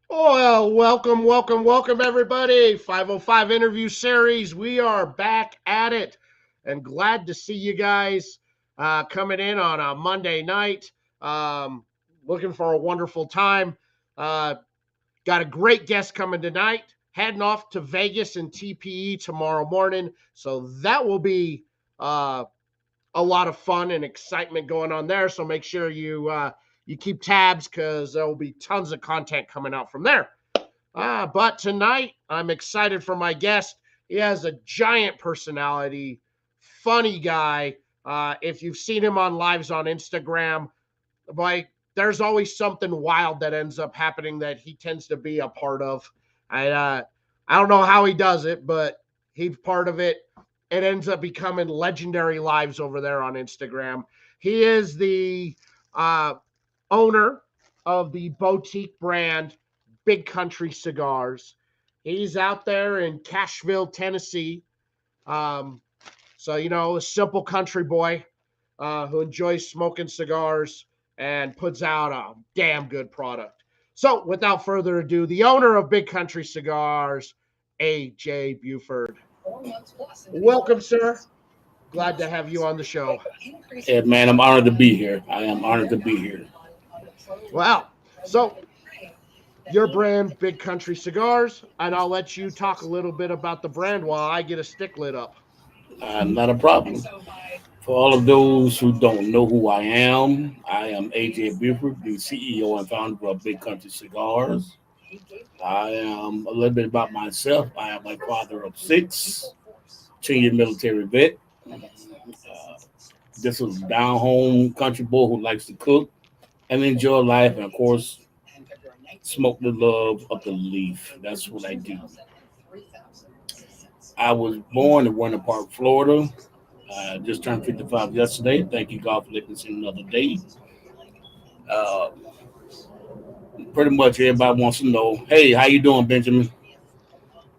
Well, welcome, everybody. 505 interview series. We are back at it and glad to see you guys coming in on a Monday night. Um, Looking for a wonderful time. Uh, Got a great guest coming tonight, heading off to Vegas and TPE tomorrow morning. So that will be a lot of fun and excitement going on there. So make sure you keep tabs because there will be tons of content coming out from there. But tonight, I'm excited for my guest. He has a giant personality, funny guy. If you've seen him on lives on Instagram, like there's always something wild that ends up happening that he tends to be a part of. I don't know how he does it, but he's part of it. It ends up becoming legendary lives over there on Instagram. He is the uh, owner of the boutique brand Big Kunty Cigars. He's out there in Cashville, Tennessee. Um, a simple country boy who enjoys smoking cigars and puts out a damn good product. So, without further ado, the owner of Big Kunty Cigars, A.J. Beauford. Welcome, sir. Glad to have you on the show. Yeah, man, I'm honored to be here. I am honored to be here. Well, so your brand, Big Kunty Cigars, and I'll let you talk a little bit about the brand while I get a stick lit up. Not a problem. For all of those who don't know who I am AJ Beauford, the CEO and founder of Big Kunty Cigars. I am a little bit about myself. I am a father of six, 10-year military vet. This is a down home country boy who likes to cook and enjoy life, and of course, smoke the love of the leaf. That's what I do. I was born in Winter Park, Florida. Just turned 55 yesterday. Thank you, God, for letting me see another day. Uh, Pretty much everybody wants to know, hey, how you doing, Benjamin?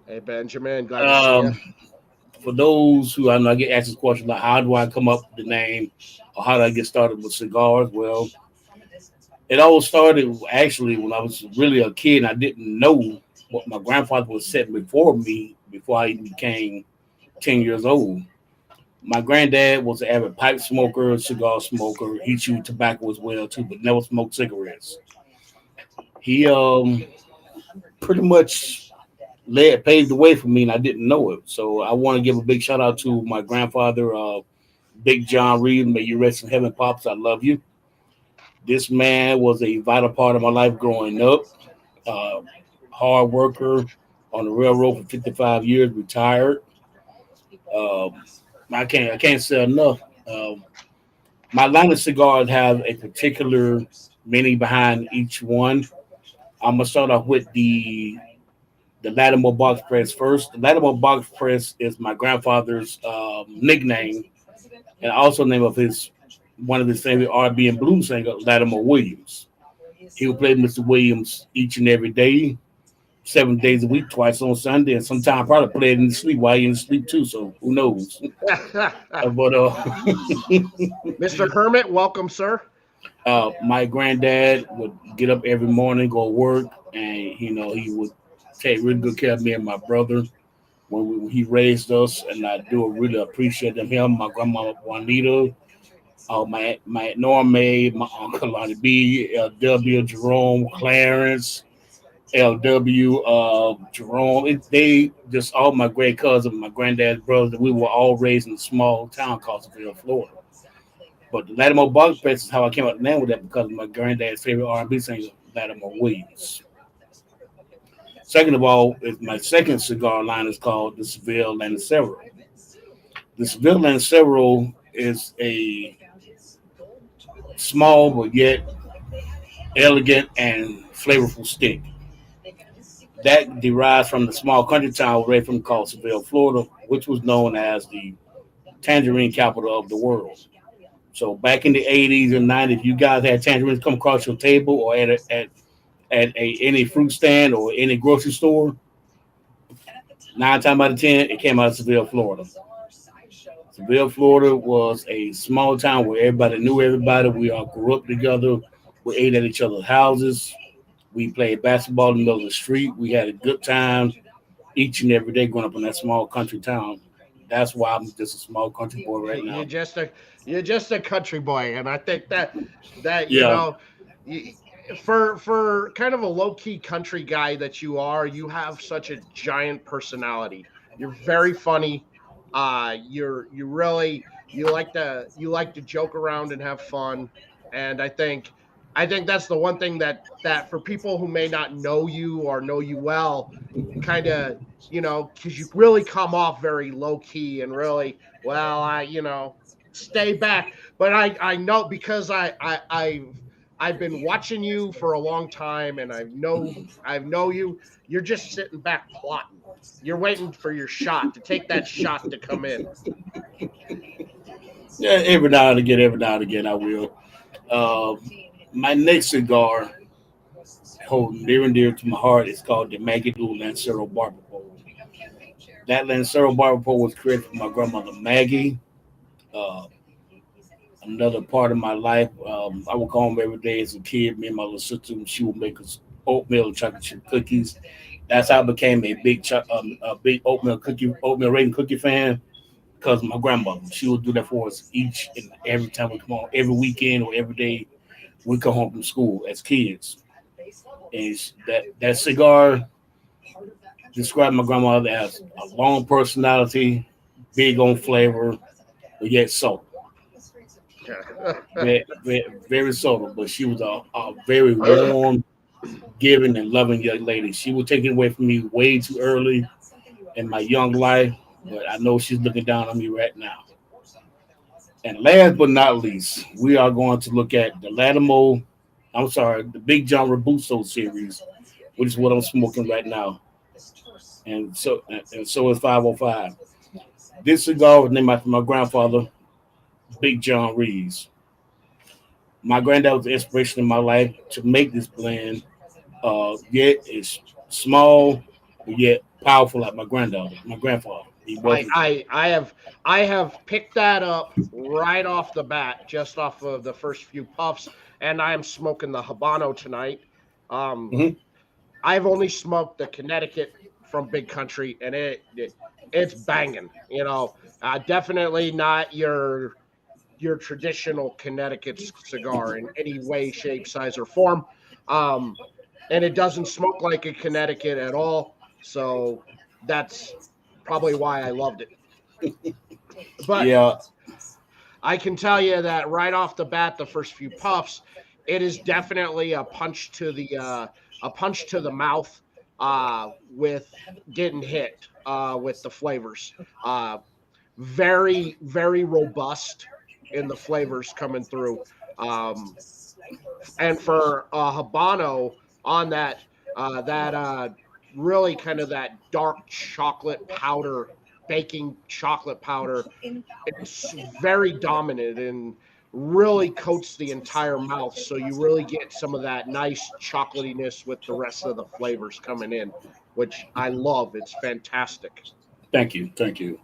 Hey, Benjamin, glad to see you. Um, for those who I know, I get asked this question like, how do I come up with the name, or how did I get started with cigars? Well, it all started actually when I was really a kid. And I didn't know what my grandfather was setting before me before I even became 10 years old. My granddad was an avid pipe smoker, cigar smoker. He chewed tobacco as well too, but never smoked cigarettes. He pretty much paved the way for me, and I didn't know it. So I want to give a big shout out to my grandfather, Big John Reed. May you rest in heaven, pops. I love you. This man was a vital part of my life growing up. Uh, Hard worker on the railroad for 55 years, retired. Um, I can't say enough. My line of cigars have a particular meaning behind each one. I'm gonna start off with the Lattimore box press first. The Lattimore box press is my grandfather's nickname, and also name of his one of his favorite R&B and blues singer, Lattimore Williams. He would play Mr. Williams each and every day, 7 days a week, twice on Sunday, and sometimes probably play it in the sleep while you're in sleep too. So who knows? But Mr. Hermit, welcome, sir. my granddad would get up every morning, go to work, and he would take really good care of me and my brother when he raised us, and I do really appreciate him. My grandma Juanita, my Aunt Norma, my uncle Lonnie B, L.W. Jerome, Clarence, L.W. Jerome. They just all my great cousins, my granddad's brothers. We were all raised in a small town called Cashville, Florida. But the Lattimore Box Press is how I came up with the name with that because of my granddad's favorite R&B singer, Lattimore Williams. Second of all, my second cigar line is called the Seville Lancero. The Seville Lancero is a small but yet elegant and flavorful stick. That derives from the small country town right from called Seville, Florida, which was known as the tangerine capital of the world. So back in the 80s and 90s, you guys had tangerines come across your table or at any fruit stand or any grocery store. 9 times out of 10, it came out of Seville, Florida. Seville, Florida was a small town where everybody knew everybody. We all grew up together. We ate at each other's houses. We played basketball in the middle of the street. We had a good time each and every day growing up in that small country town. That's why I'm just a small country boy right You're now. just a you're just a country boy, and I think that Yeah, y- for kind of a low key country guy that you are, you have such a giant personality. You're very funny. You really you like to joke around and have fun, and I think that's the one thing that for people who may not know you or know you well, kind of because you really come off very low key and really well, stay back. But I know because I've been watching you for a long time, and I know you. You're just sitting back plotting. You're waiting for your shot to take that shot to come in. yeah. Every now and again, I will. Uh, my next cigar, hold near and dear to my heart, is called the Maggie Lou Lancero Barber Pole. That Lancero Barber Pole was created for my grandmother Maggie. Uh, Another part of my life, I would go home every day as a kid. Me and my little sister, she would make us oatmeal and chocolate chip cookies. That's how I became a big oatmeal raisin cookie fan because my grandmother. She would do that for us each and every time we come home, every weekend or every day we come home from school as kids. And that cigar described my grandmother as a long personality, big on flavor, but yet soft. Very subtle, but she was a very warm, giving, and loving young lady. She would take it away from me way too early in my young life, but I know she's looking down on me right now. And last but not least, we are going to look at the Big John Robusto series, which is what I'm smoking right now. And so is 505. This cigar was named after my grandfather, Big John Reeves. My granddad was the inspiration in my life to make this blend. Yet it's small, but yet powerful like my grandfather. He I, wasn't. I I have I have picked that up right off the bat, just off of the first few puffs, and I am smoking the Habano tonight. Um, Mhm. I've only smoked the Connecticut from Big Country, and it's banging. Definitely not your traditional Connecticut cigar in any way, shape, size, or form. Um, and it doesn't smoke like a Connecticut at all. So that's probably why I loved it. But Yeah, I can tell you that right off the bat, the first few puffs, it is definitely a punch to the mouth with getting hit with the flavors. Very very robust in the flavors coming through. Um, and for Habano on that really kind of that dark chocolate powder, baking chocolate powder, it's very dominant and really coats the entire mouth. So you really get some of that nice chocolatiness with the rest of the flavors coming in, which I love. It's fantastic. thank you.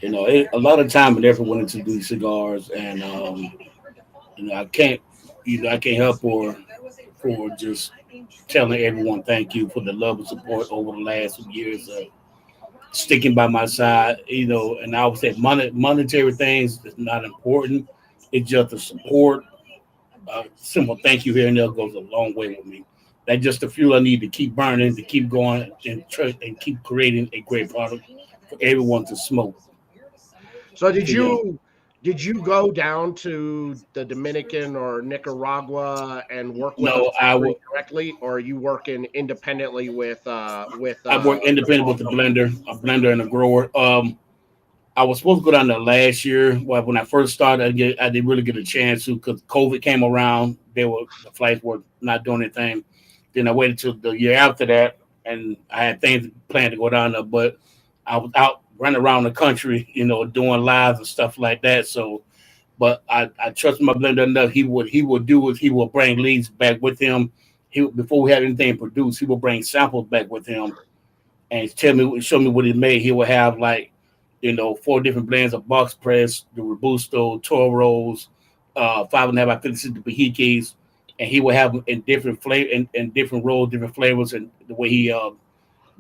A lot of time and effort went into these cigars, and I can't, I can't help for just telling everyone thank you for the love and support over the last years of sticking by my side. And I would say monetary things is not important. It's just the support. Simple thank you here and there goes a long way with me. That's just the fuel I need to keep burning, to keep going, and keep creating a great product for everyone to smoke. So So yeah, did you go down to the Dominican or Nicaragua and work with a no, I factory would. directly, or are you working independently with I work a independent small with the company? blender and a grower. I was supposed to go down there last year. Well, when I first started, I didn't really get a chance to because COVID came around. The flights were not doing anything. Then I waited till the year after that, and I had things planned to go down there, but I was out running around the country, doing lives and stuff like that. So, but I trust my blender enough. He would do it. He will bring leads back with him. Before we had anything produced, he will bring samples back with him and show me what he made. He will have like, four different blends of box press, the Robusto, Toros, 5.5 by 56 the Behikes, and he would have them in different flavor and different roles, different flavors, and the way he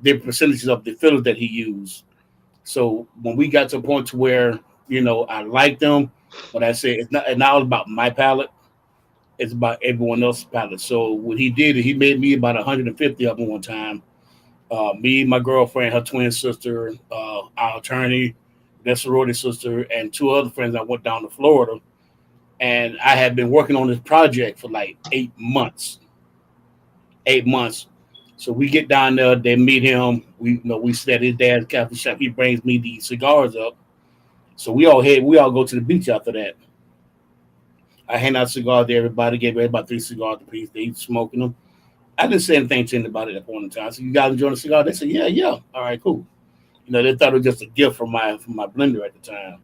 different percentages of the fillers that he used. So when we got to a point to where I liked them, but I said it's not all about my palate. It's about everyone else's palate. So what he did, he made me about 150 of them one time. Me, my girlfriend, her twin sister, our attorney, their sorority sister, and two other friends. I went down to Florida, and I had been working on this project for like 8 months. 8 months. So we get down there, they meet him. We sit at his dad's coffee shop. He brings me these cigars up. So we all go to the beach after that. I hand out cigars to everybody, gave everybody 3 cigars apiece. They eat smoking them. I didn't say anything to anybody at that point in time. So you guys enjoying the cigar? They said, yeah, yeah. All right, cool. They thought it was just a gift from my blender at the time.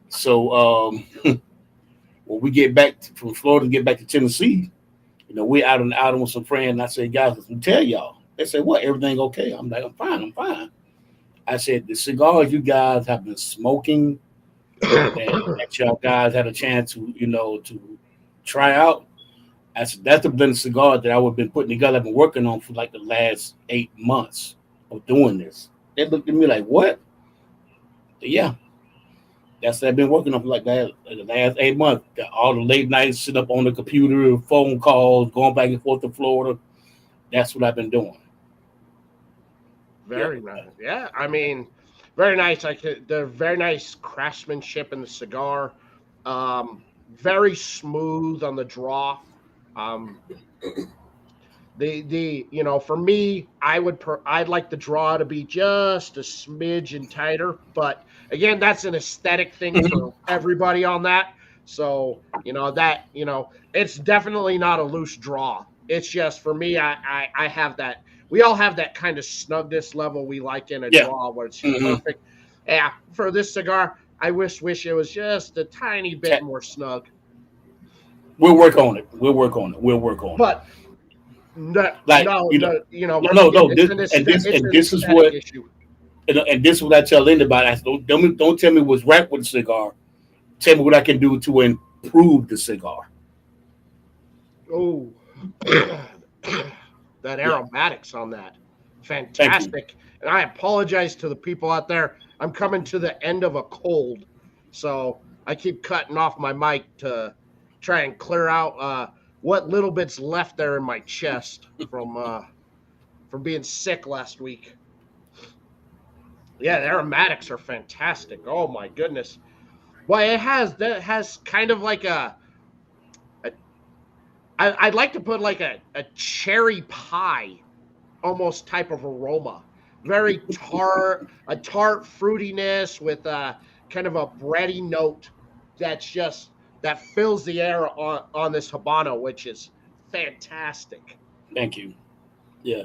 So when we get back from Florida, get back to Tennessee, we're out on the outing with some friends. And I said, guys, let me tell y'all. They said, what? Everything okay? I'm like, I'm fine. I said, the cigars you guys have been smoking that y'all guys had a chance to try out. I said, that's the blended cigar that I would have been putting together. I've been working on for like the last 8 months of doing this. They looked at me like, what? Yeah. That's what I've been working on for like that the last 8 months. All the late nights, sit up on the computer, phone calls, going back and forth to Florida. That's what I've been doing. Very nice. Yeah, I mean, very nice. The very nice craftsmanship in the cigar. Very smooth on the draw. For me, I'd like the draw to be just a smidge and tighter, but again, that's an aesthetic thing for everybody on that. So it's definitely not a loose draw. It's just for me, I have that. We all have that kind of snugness level we like in a draw where it's perfect. Yeah, for this cigar, I wish it was just a tiny bit more snug. We'll work on it. But this is what issue. And this is what I tell anybody. I said, don't tell me what's right with the cigar. Tell me what I can do to improve the cigar. Oh, that aromatics on that, fantastic. And I apologize to the people out there. I'm coming to the end of a cold, so I keep cutting off my mic to try and clear out what little bit's left there in my chest from being sick last week. Yeah, the aromatics are fantastic. Oh my goodness. Well, it has kind of like I'd like to put like a cherry pie almost type of aroma. Very tart fruitiness with kind of a bready note that fills the air on this Habano, which is fantastic. Thank you. Yeah.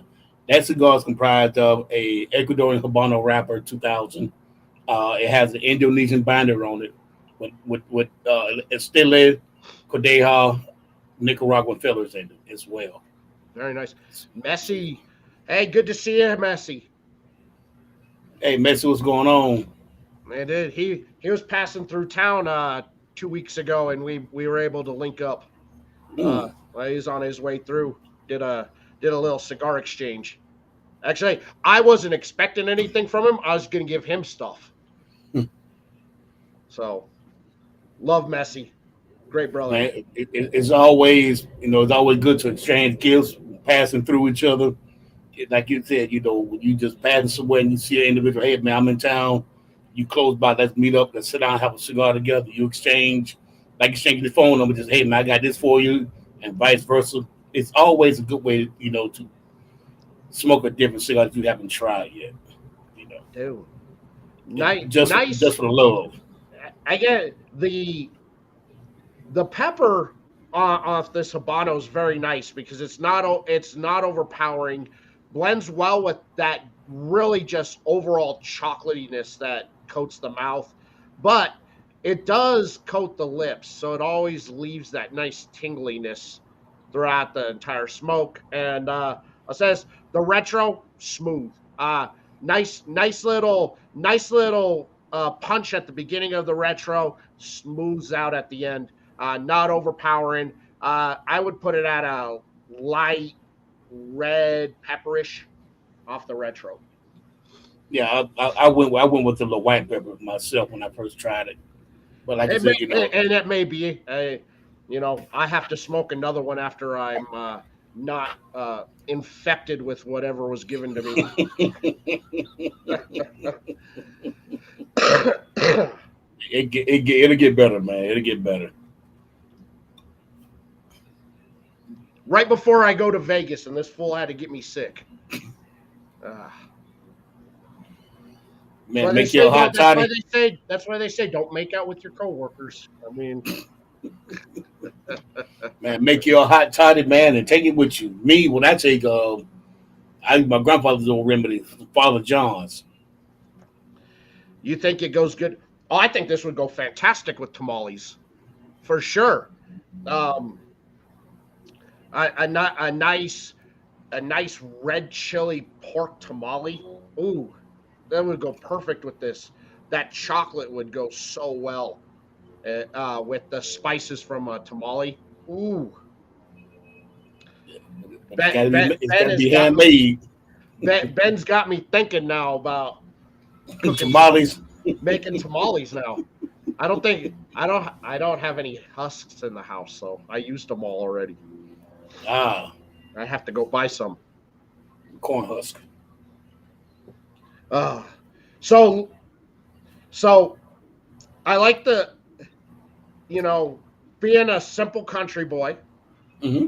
That cigar is comprised of a Ecuadorian Habano wrapper 2000. It has an Indonesian binder on it with Estile, Cordeja, Nicaraguan fillers in it as well. Very nice. Messi. Hey, good to see you, Messi. Hey, Messi, what's going on? Man, dude, he was passing through town 2 weeks ago, and we were able to link up. While he's on his way through, did a little cigar exchange. Actually, I wasn't expecting anything from him. I was going to give him stuff. So, love Messi. Great brother. Man, it's always good to exchange gifts, passing through each other. Like you said, when you just passing somewhere and you see an individual, hey man, I'm in town. You close by, let's meet up, let's sit down, have a cigar together. You exchange, like exchanging the phone number, just hey man, I got this for you, and vice versa. It's always a good way, to smoke a different cigar that you haven't tried yet. Dude, just for the love. I get the pepper off this Habano is very nice because it's not overpowering, blends well with that really just overall chocolatiness that coats the mouth, but it does coat the lips, so it always leaves that nice tingliness throughout the entire smoke. And it says the retro smooth, nice little punch at the beginning of the retro, smooths out at the end. Not overpowering, I would put it at a light red pepperish off the retro. Yeah, I went with the little white pepper myself when I first tried it. But like I It may, said, and it may be, I have to smoke another one after I'm not infected with whatever was given to me. it'll get better, man. It'll get better. Right before I go to Vegas, and this fool had to get me sick. Man, make you a hot toddy. That's why they say don't make out with your coworkers. I mean, Man, make you a hot toddy, man, and take it with you. Me, when I take my grandfather's old remedy, Father John's. you think it goes good? Oh, I think this would go fantastic with tamales, for sure. Um, a nice red chili pork tamale. Ooh, that would go perfect with this. That chocolate would go so well with the spices from a tamale. Ooh, It's Ben gotta has be got me. handmade. Ben's got me thinking now about cooking Tamales. making tamales now. I don't have any husks in the house, so I used them all already. Ah, I have to go buy some. corn husk. Uh, so so I like being a simple country boy, Hmm.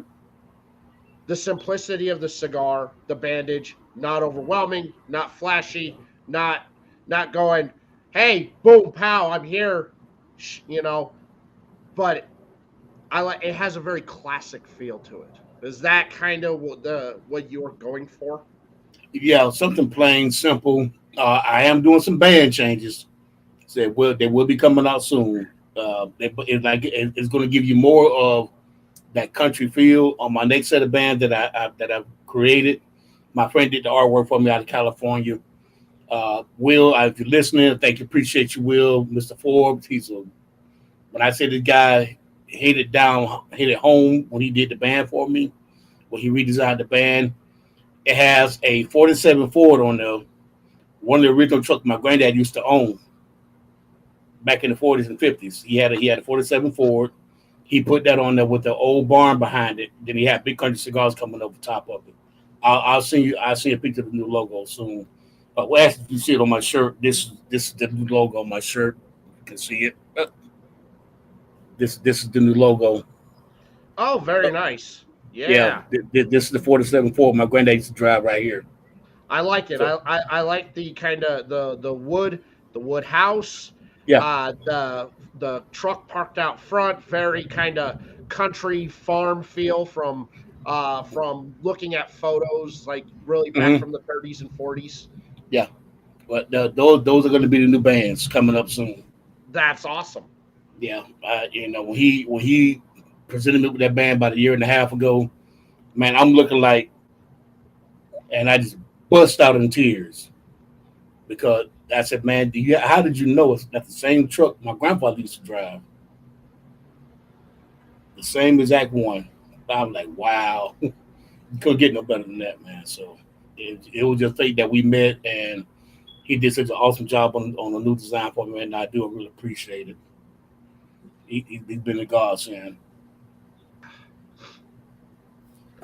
the simplicity of the cigar, the bandage, not overwhelming, not flashy, not not going, hey, boom, pow, I'm here, you know. But I like it has a very classic feel to it. Is that kind of what you're going for? Yeah, something plain, simple. I am doing some band changes. So they will be coming out soon. It's going to give you more of that country feel on my next set of bands that I've created. My friend did the artwork for me out of California. Will, if you're listening, thank you, appreciate you, Will, Mr. Forbes. When I say this guy hit it home when he did the band for me, when he redesigned the band. It has a 47 Ford on there, one of the original trucks my granddad used to own back in the 40s and 50s. He had a 47 Ford. He put that on there with the old barn behind it. Then he had Big Kunty Cigars coming over top of it. I'll send you. I'll send you a picture of the new logo soon. Well, actually, you see it on my shirt. This is the new logo on my shirt. You can see it. This is the new logo. Oh, very Uh, nice. yeah, Yeah, this is the 47 Ford my granddad used to drive right here. I like it. So I like the kind of the wood house, yeah. the truck parked out front, very kind of country farm feel from looking at photos like really back Hmm. from the 30s and 40s. Yeah. But those are going to be the new bands coming up soon. That's awesome. Yeah, when he presented me with that band about a year and a half ago, man, I'm looking like, and I just bust out in tears because I said, man, how did you know it's not the same truck my grandfather used to drive, the same exact one? I was like, wow, you couldn't get no better than that, man. So it was just fate that we met, and he did such an awesome job on a new design for me, and I do really appreciate it. He's been a godsend.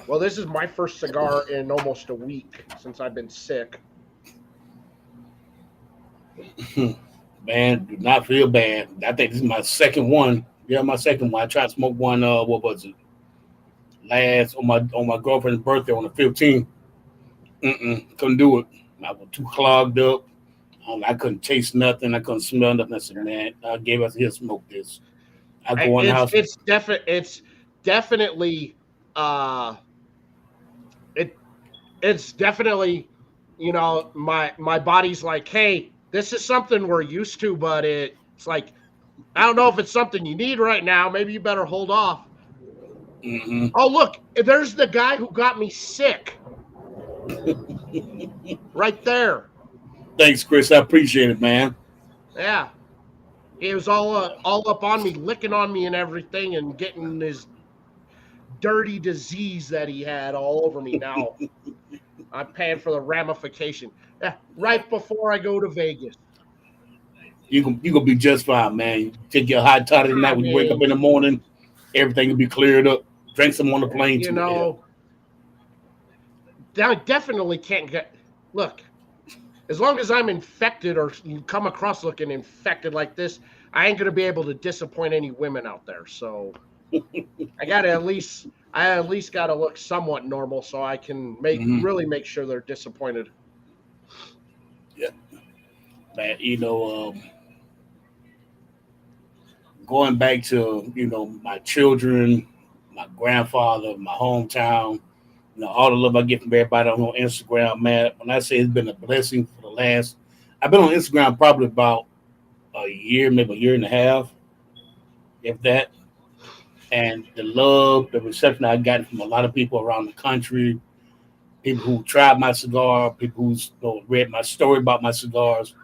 Well, this is my first cigar in almost a week since I've been sick. Man, do not feel bad. I think this is my second one. Yeah, my second one. I tried to smoke one. What was it? Last on my girlfriend's birthday on the 15th. Couldn't do it. I was too clogged up. I couldn't taste nothing. I couldn't smell nothing. I said, man, I gave us here smoke this. I go in the house. It's definitely uh it it's definitely my body's like, hey, this is something we're used to, but it's like I don't know if it's something you need right now. Maybe you better hold off. Hmm. Oh, look, there's the guy who got me sick right there. Thanks, Chris. I appreciate it, man. Yeah, he was all up on me, licking on me and everything, and getting his dirty disease that he had all over me. Now I'm paying for the ramification. Yeah, right before I go to Vegas. You gonna be just fine, man. Take your hot toddy tonight I when you wake up in mean, the morning. Everything will be cleared up. Drink some on the plane you too. Hell. know, I definitely can't get. Look, as long as I'm infected or come across looking infected like this, I ain't gonna be able to disappoint any women out there. So I at least gotta look somewhat normal so I can Mm-hmm. really make sure they're disappointed. Yeah, man. Going back to my children, my grandfather, my hometown, all the love I get from everybody on Instagram, man. When I say it's been a blessing for the last, I've been on Instagram probably about a year, maybe a year and a half, if that. And the love, the reception I got from a lot of people around the country, people who tried my cigar, people who read my story about my cigars.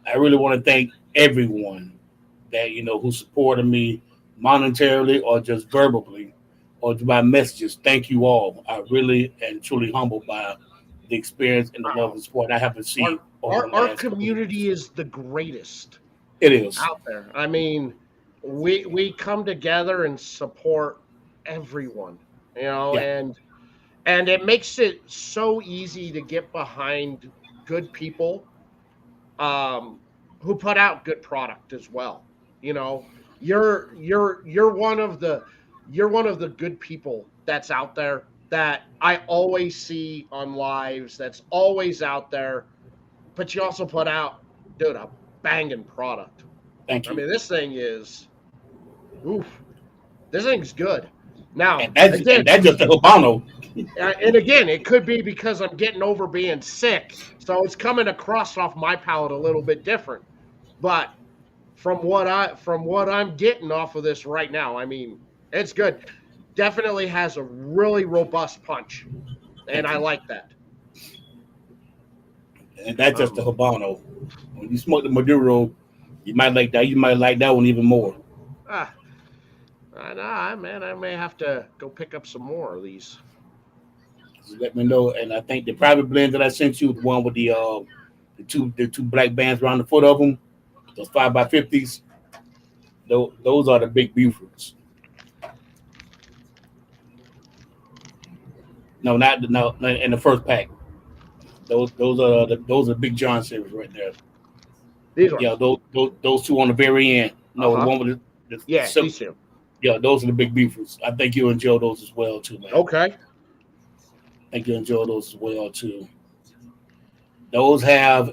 I really want to thank everyone that who supported me monetarily or just verbally or by messages. Thank you all. I really and truly humbled by the experience and the love and support I have Our received over the our last couple of community years. is the greatest It is. out there. I mean, we come together and support everyone, Yeah. and it makes it so easy to get behind good people um who put out good product as well. You know, you're one of the good people that's out there that I always see on lives, that's always out there, but you also put out, dude, a banging product. Thank I you. mean, oof, this thing's good. Now, And that's just the Habano. and again, it could be because I'm getting over being sick, so it's coming across off my palate a little bit different. But from what I'm getting off of this right now, I mean, it's good. Definitely has a really robust punch, and Thank I you. like that. And that's just the Um, Habano. When you smoke the Maduro, you might like that. You might like that one even more. ah, man, I may have to go pick up some more of these. Just let me know. And I think the private blend that I sent you, the one with the two black bands around the foot of them, those 5x50s. Those are the big Bufords. No, not the no in the first pack. Those are the Big John series right there. These Yeah, ones. those two on the very end. Uh No, the huh. one with the Yeah, silk. these two. Yeah, those are the big Bufords. I think you enjoy those as well too, man. Okay. I think you enjoy those as well too. Those have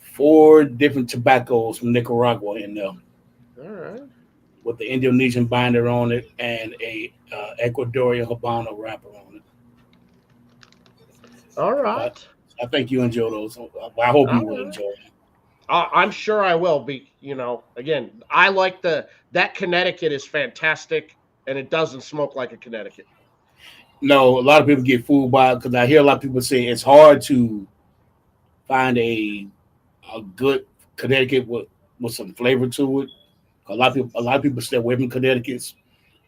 four different tobaccos from Nicaragua in them All right. with the Indonesian binder on it and a Ecuadorian Habano wrapper on it. All So right. I think you enjoy those. I hope All you will right. enjoy them. I'm sure I will be. Again, I like that Connecticut is fantastic, and it doesn't smoke like a Connecticut. No, a lot of people get fooled by it because I hear a lot of people say it's hard to find a good Connecticut with some flavor to it. A lot of people stay away from Connecticut's,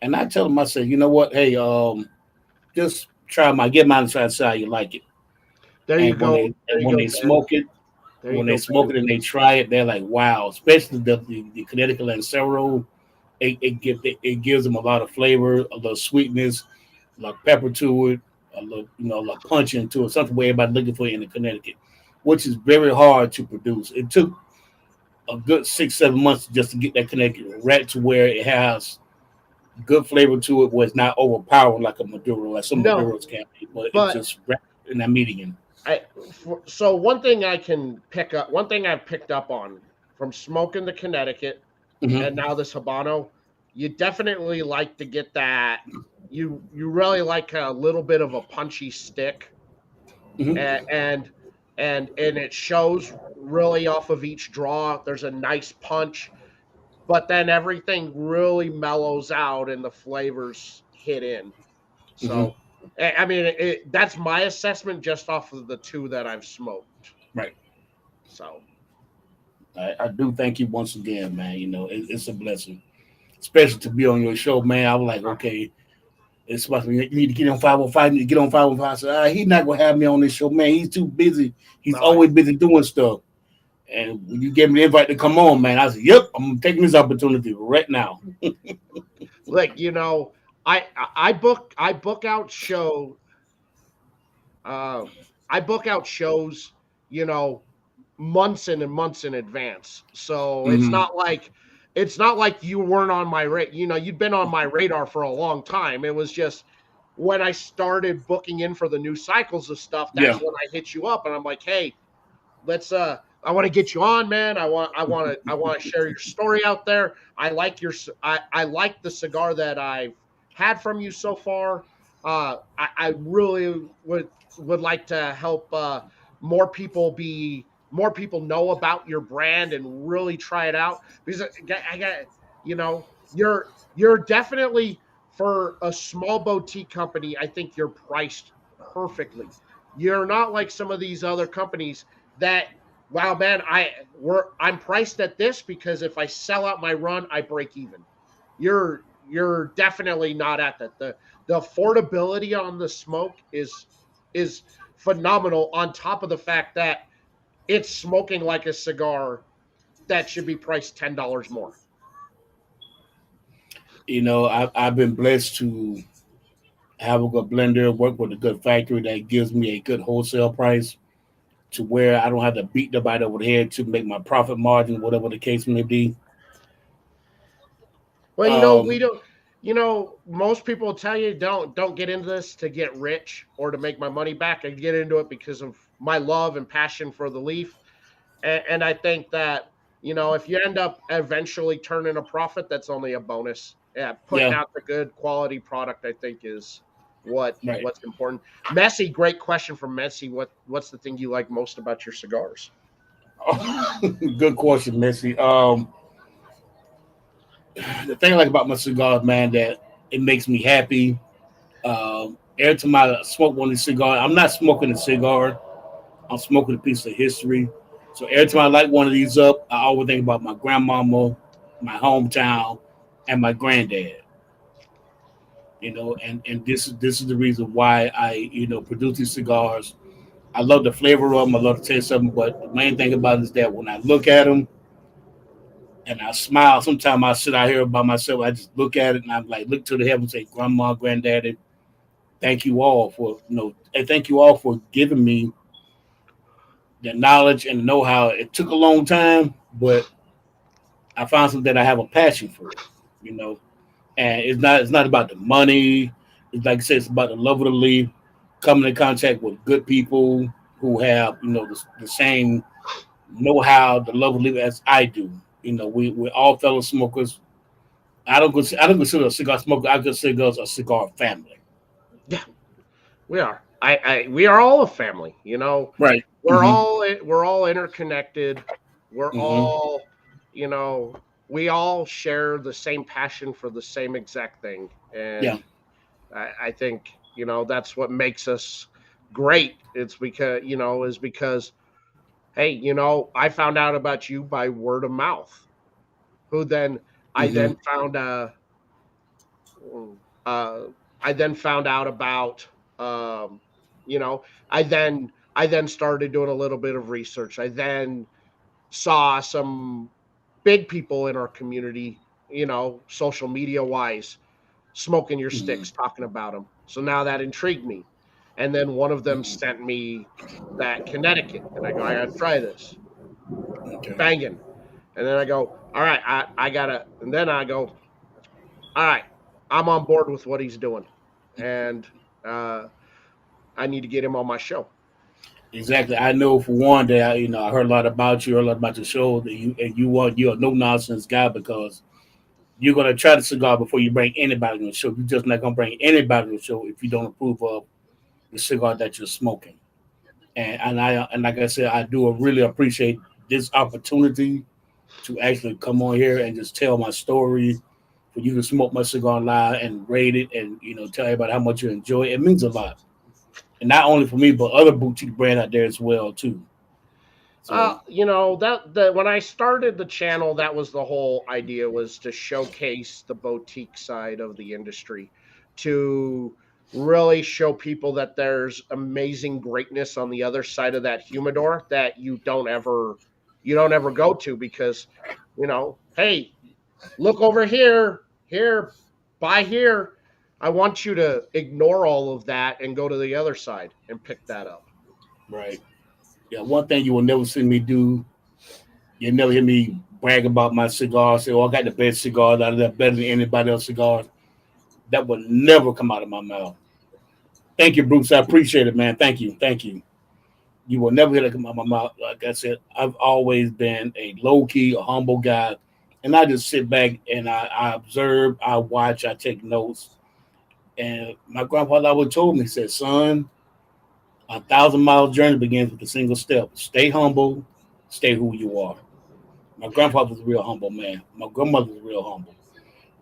and I tell them, I say, you know what, hey, just get mine and try to see how you like it. There you And when go. they There and you when go, they Ben. smoke it, There you when they go, smoke Ben. it and they try it, they're like, wow. Especially the Connecticut Lancero, it gives them a lot of flavor, a little sweetness, a lot of pepper to it, a little punch into it. Something where everybody looking for in the Connecticut, which is very hard to produce. It took a good 6-7 months just to get that Connecticut right to where it has good flavor to it, where it's not overpowering like a Maduro, like some No, Maduros can be, but it's but just right in that median. I so one thing I can pick up, one thing I've picked up on from smoking the Connecticut and Hmm. now this Habano, you definitely like to get that. You really like a little bit of a punchy stick, Hmm. and and it shows really off of each draw. There's a nice punch, but then everything really mellows out and the flavors hit in. Hmm. So, I mean, that's my assessment just off of the two that I've smoked. Right. So, I do thank you once again, man. It's a blessing. especially to be on your show, man. I was like, okay, it's supposed to be, you need to get on 505, you need to get on 505. I said, he's not gonna have me on this show, man. He's too busy. He's always busy doing stuff. And when you gave me the invite to come on, man, I said, yep, I'm taking this opportunity right now. Like, I book out I book out shows, months and months in advance. So it's not like you weren't on my radar. You'd been on my radar for a long time. It was just when I started booking in for the new cycles of stuff, that's when I hit you up and I'm like, hey, let's I want to get you on, man. I want to share your story out there. I like I like the cigar that I've had from you so far. I really would like to help more people know about your brand and really try it out, because I got you're definitely, for a small boutique company, I think you're priced perfectly. You're not like some of these other companies that, wow, man, I'm priced at this because if I sell out my run, I break even. You're definitely not at that. The affordability on the smoke is phenomenal, on top of the fact that it's smoking like a cigar that should be priced $10 more. I've been blessed to have a good blender, work with a good factory that gives me a good wholesale price to where I don't have to beat the bite over the head to make my profit margin, whatever the case may be. Well, we don't. Most people will tell you don't get into this to get rich or to make my money back. I get into it because of my love and passion for the leaf, and I think that if you end up eventually turning a profit, that's only a bonus. Yeah, putting out the good quality product, I think, is what's important. Messi, great question from Messi. What's the thing you like most about your cigars? Good question, Messi. The thing I like about my cigars, man, that it makes me happy. Every time I smoke one of these cigars, I'm not smoking a cigar. I'm smoking a piece of history. So every time I light one of these up, I always think about my grandmama, my hometown, and my granddad. And this is the reason why I produce these cigars. I love the flavor of them. I love the taste of them. But the main thing about it is that when I look at them and I smile, sometimes I sit out here by myself. I just look at it and I'm like, look to the heavens and say, Grandma, Granddaddy, thank you all for and thank you all for giving me the knowledge and the know-how. It took a long time, but I found something that I have a passion for. And it's not about the money. It's like I said, it's about the love of the leaf, coming in contact with good people who have the same know-how, the love of the leaf as I do. We're all fellow smokers. I don't consider a cigar smoker. I consider us a cigar family. Yeah, we are. We are all a family. Right. We're all interconnected. We're all, we all share the same passion for the same exact thing. And I think, that's what makes us great. It's because, hey, I found out about you by word of mouth, who then I then found I then found out about you know I then started doing a little bit of research. I then saw some big people in our community, social media wise, smoking your sticks, talking about them. So now that intrigued me. And then one of them sent me that Connecticut, and I go, I gotta try this. Okay. Banging. And then I go, all right, I gotta, and then I go, all right, I'm on board with what he's doing. And I need to get him on my show. Exactly. I know for one that I heard a lot about you, heard a lot about your show. That you're a no nonsense guy because you're gonna try the cigar before you bring anybody on the show. You're just not gonna bring anybody on the show if you don't approve of the cigar that you're smoking. And like I said, I do really appreciate this opportunity to actually come on here and just tell my story. For you to smoke my cigar live and rate it, and tell everybody how much you enjoy it. It means a lot, and not only for me, but other boutique brands out there as well too. So that when I started the channel, that was the whole idea, was to showcase the boutique side of the industry, to really show people that there's amazing greatness on the other side of that humidor that you don't ever go to, because hey, look over here, buy here. I want you to ignore all of that and go to the other side and pick that up. right. Yeah, one thing you will never see me do, you never hear me brag about my cigars, say, oh, I got the best cigars out of that, better than anybody else's cigars. That would never come out of my mouth. Thank you, Bruce. I appreciate it, man. Thank you. Thank you. You will never hear that come out of my mouth. Like I said, I've always been a low-key, a humble guy. And I just sit back and I observe, I watch, I take notes. And my grandfather always told me, he said, son, 1,000-mile journey begins with a single step. Stay humble, stay who you are. My grandfather was a real humble man. My grandmother was real humble.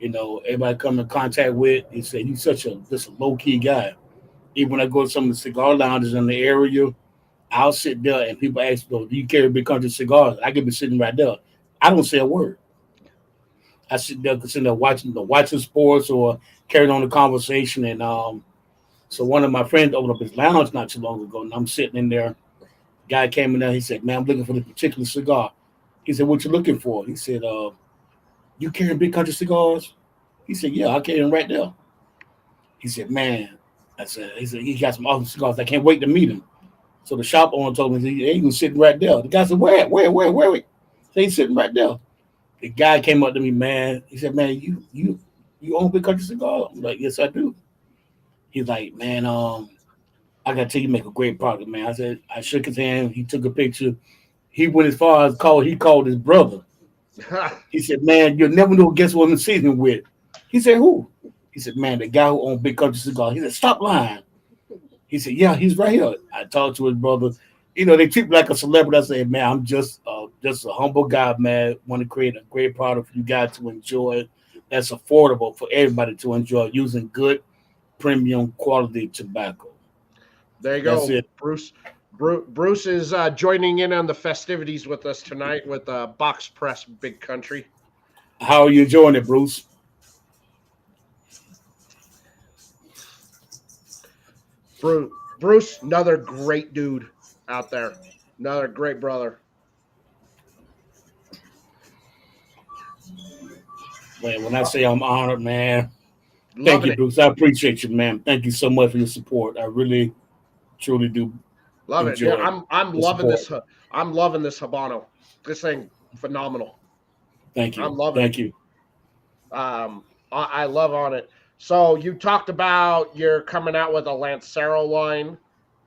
Everybody come in contact with, he said, you such just a low-key guy. Even when I go to some of the cigar lounges in the area, I'll sit there and people ask me, do you carry Big Kunty Cigars? I could be sitting right there. I don't say a word. I sit there watching sports or carrying on the conversation. And so one of my friends opened up his lounge not too long ago, and I'm sitting in there. Guy came in there. He said, man, I'm looking for this particular cigar. He said, what you looking for? He said, you carrying Big Kunty Cigars? He said, yeah, I carry them right there. He said, man, he said, he got some awesome cigars. I can't wait to meet him. So the shop owner told me, he was sitting right there. The guy said, where? So he's sitting right there. The guy came up to me, man. He said, man, you own Big Kunty Cigars? I'm like, yes, I do. He's like, man, I gotta tell you, make a great product, man. I shook his hand. He took a picture. He went as far as he called his brother. He said, man, you'll never know guess what I'm seasoning with. He said, who? He said, man, the guy who owned Big Kunty Cigars. He said, stop lying. He said, yeah, he's right here. I talked to his brother. They treat me like a celebrity. I said, man, I'm just a humble guy, man. Want to create a great product for you guys to enjoy that's affordable for everybody to enjoy, using good premium quality tobacco. There you go. Bruce. Bruce is joining in on the festivities with us tonight with Box Press Big Kunty. How are you enjoying it, Bruce? Bruce, another great dude out there. Another great brother. Man, when I say I'm honored, man, thank you, Bruce. I appreciate you, man. Thank you so much for your support. I really, truly do love it. Yeah, I'm loving this. I'm loving this Habano. This thing, phenomenal. Thank you. I'm loving Thank it. you. I love on it. So you talked about you're coming out with a Lancero line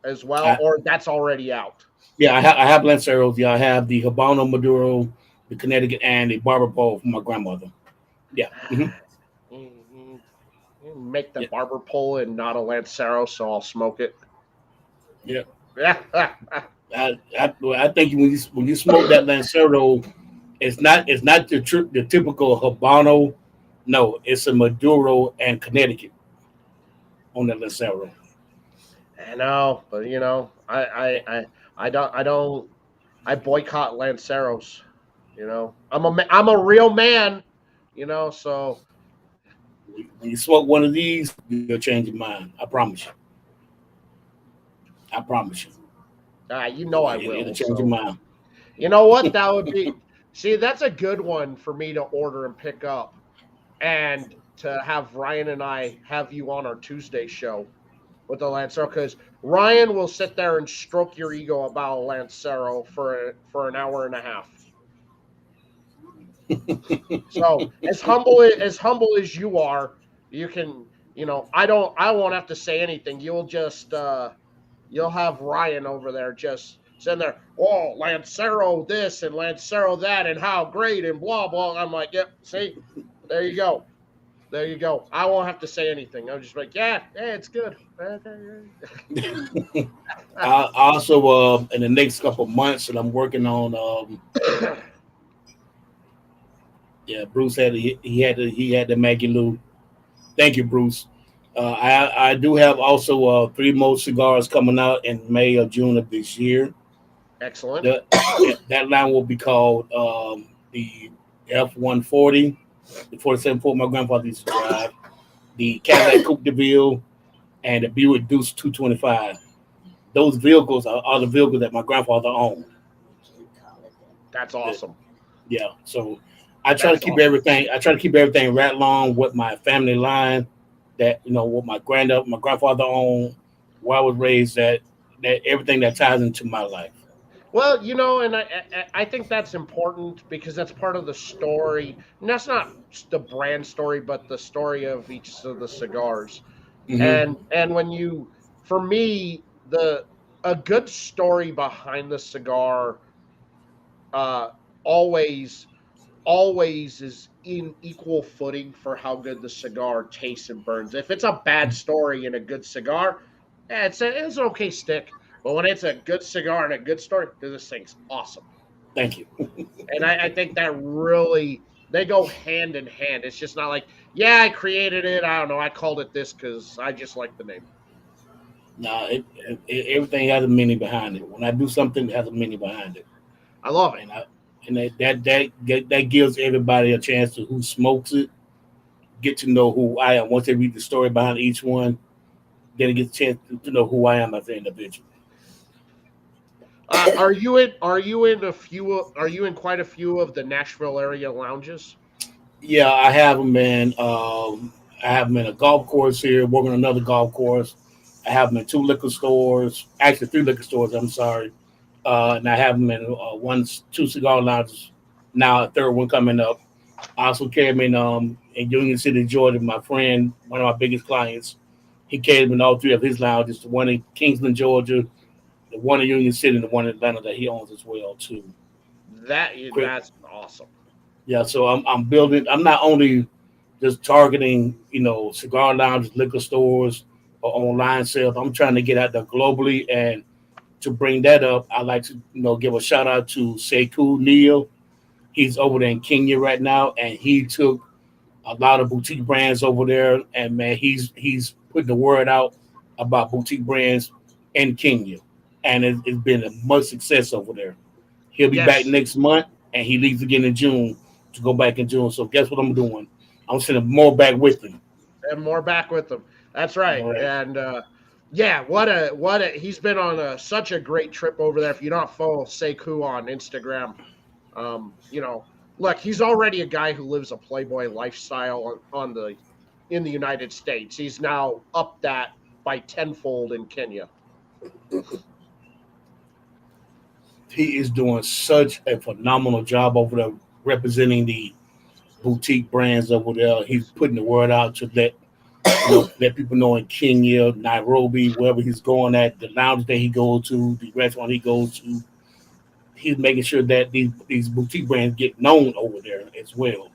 as well, or that's already out? Yeah, I have Lanceros. Yeah, I have the Habano Maduro, the Connecticut, and the Barber Pole from my grandmother. Yeah. Mm-hmm. Make the Barber Pole and not a Lancero, so I'll smoke it. Yeah. I think when you smoke that Lancero, it's not the typical Habano. No, it's a Maduro and Connecticut on the Lancero. I know, but I boycott Lanceros. I'm a real man. So when you smoke one of these, you'll change your mind. I promise you. I promise you. I will. It'll change your mind. You know what? That would be. See, that's a good one for me to order and pick up, and to have Ryan and I have you on our Tuesday show with the Lancero, because Ryan will sit there and stroke your ego about a Lancero for an hour and a half. So as humble as you are, you can, I won't have to say anything. You'll just you'll have Ryan over there just sitting there, oh, Lancero this and Lancero that and how great and blah blah. I'm like, yep, see, there you go. There you go. I won't have to say anything. I'm just like, yeah, it's good. I also in the next couple of months that I'm working on yeah, Bruce had the Maggie Lou. Thank you, Bruce. I do have also 3 more cigars coming out in May or June of this year. Excellent. That line will be called the F-140, the 47 Ford my grandfather used to drive, the Cadillac Coupe de Ville, and the Buick Deuce 225. Those vehicles are the vehicles that my grandfather owned. That's The- awesome. yeah, so I try to That's keep awesome. everything. I try to keep everything right along with my family line. That what my grandfather owned, where I was raised. That everything that ties into my life. Well, and I think that's important because that's part of the story. And that's not the brand story, but the story of each of the cigars. Hmm. And when you, for me, the a good story behind the cigar uh, always always is in equal footing for how good the cigar tastes and burns. If it's a bad story and a good cigar, it's an okay stick. But when it's a good cigar and a good story, this thing's awesome. Thank you. And I think that really they go hand in hand. It's just not like, yeah, I created it. I don't know. I called it this because I just like the name. No, everything has a meaning behind it. When I do something, it has a meaning behind it, I love it. and that gives everybody a chance to who smokes it get to know who I am. Once they read the story behind each one, then they get a chance to know who I am as an individual. Are you in quite a few of the Nashville area lounges? Yeah, I have them in. I have them in a golf course here, working on another golf course. I have them in two liquor stores, actually three liquor stores. I'm sorry, and I have them in two cigar lounges. Now a third one coming up. I also carry them in Union City, Georgia. My friend, one of my biggest clients, he carried them in all three of his lounges. The one in Kingsland, Georgia, the one in Union City, and the one in Atlanta that he owns as well too. That's awesome. Yeah, so I'm building. I'm not only just targeting cigar lounges, liquor stores, or online sales. I'm trying to get out there globally, and to bring that up, I like to give a shout out to Sekou Neil. He's over there in Kenya right now, and he took a lot of boutique brands over there, and man, he's putting the word out about boutique brands in Kenya, and it's been a much success over there. He'll be back Yes, next month, and he leaves again in June to go back in June. So guess what I'm doing? I'm sending more back with him. and more back with them. That's right. All right. And yeah, what a he's been on such a great trip over there. If you don't follow Sekou on Instagram, look, he's already a guy who lives a playboy lifestyle on the in the United States. He's now up that by tenfold in Kenya. He is doing such a phenomenal job over there representing the boutique brands over there. He's putting the word out to let people know in Kenya, Nairobi, wherever he's going at, the lounge that he goes to, the restaurant he goes to. He's making sure that these boutique brands get known over there as well.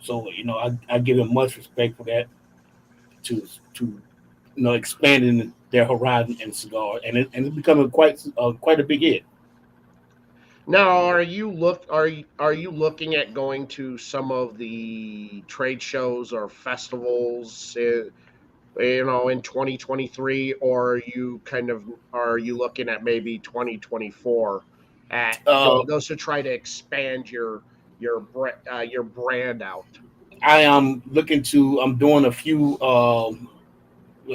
So I give him much respect for that to expanding their horizon in cigar, and it's becoming quite a big hit. Now, are you looking at going to some of the trade shows or festivals, in 2023, or are you looking at maybe 2024 at Uh, going those to try to expand your brand out? I am looking to. I'm doing a few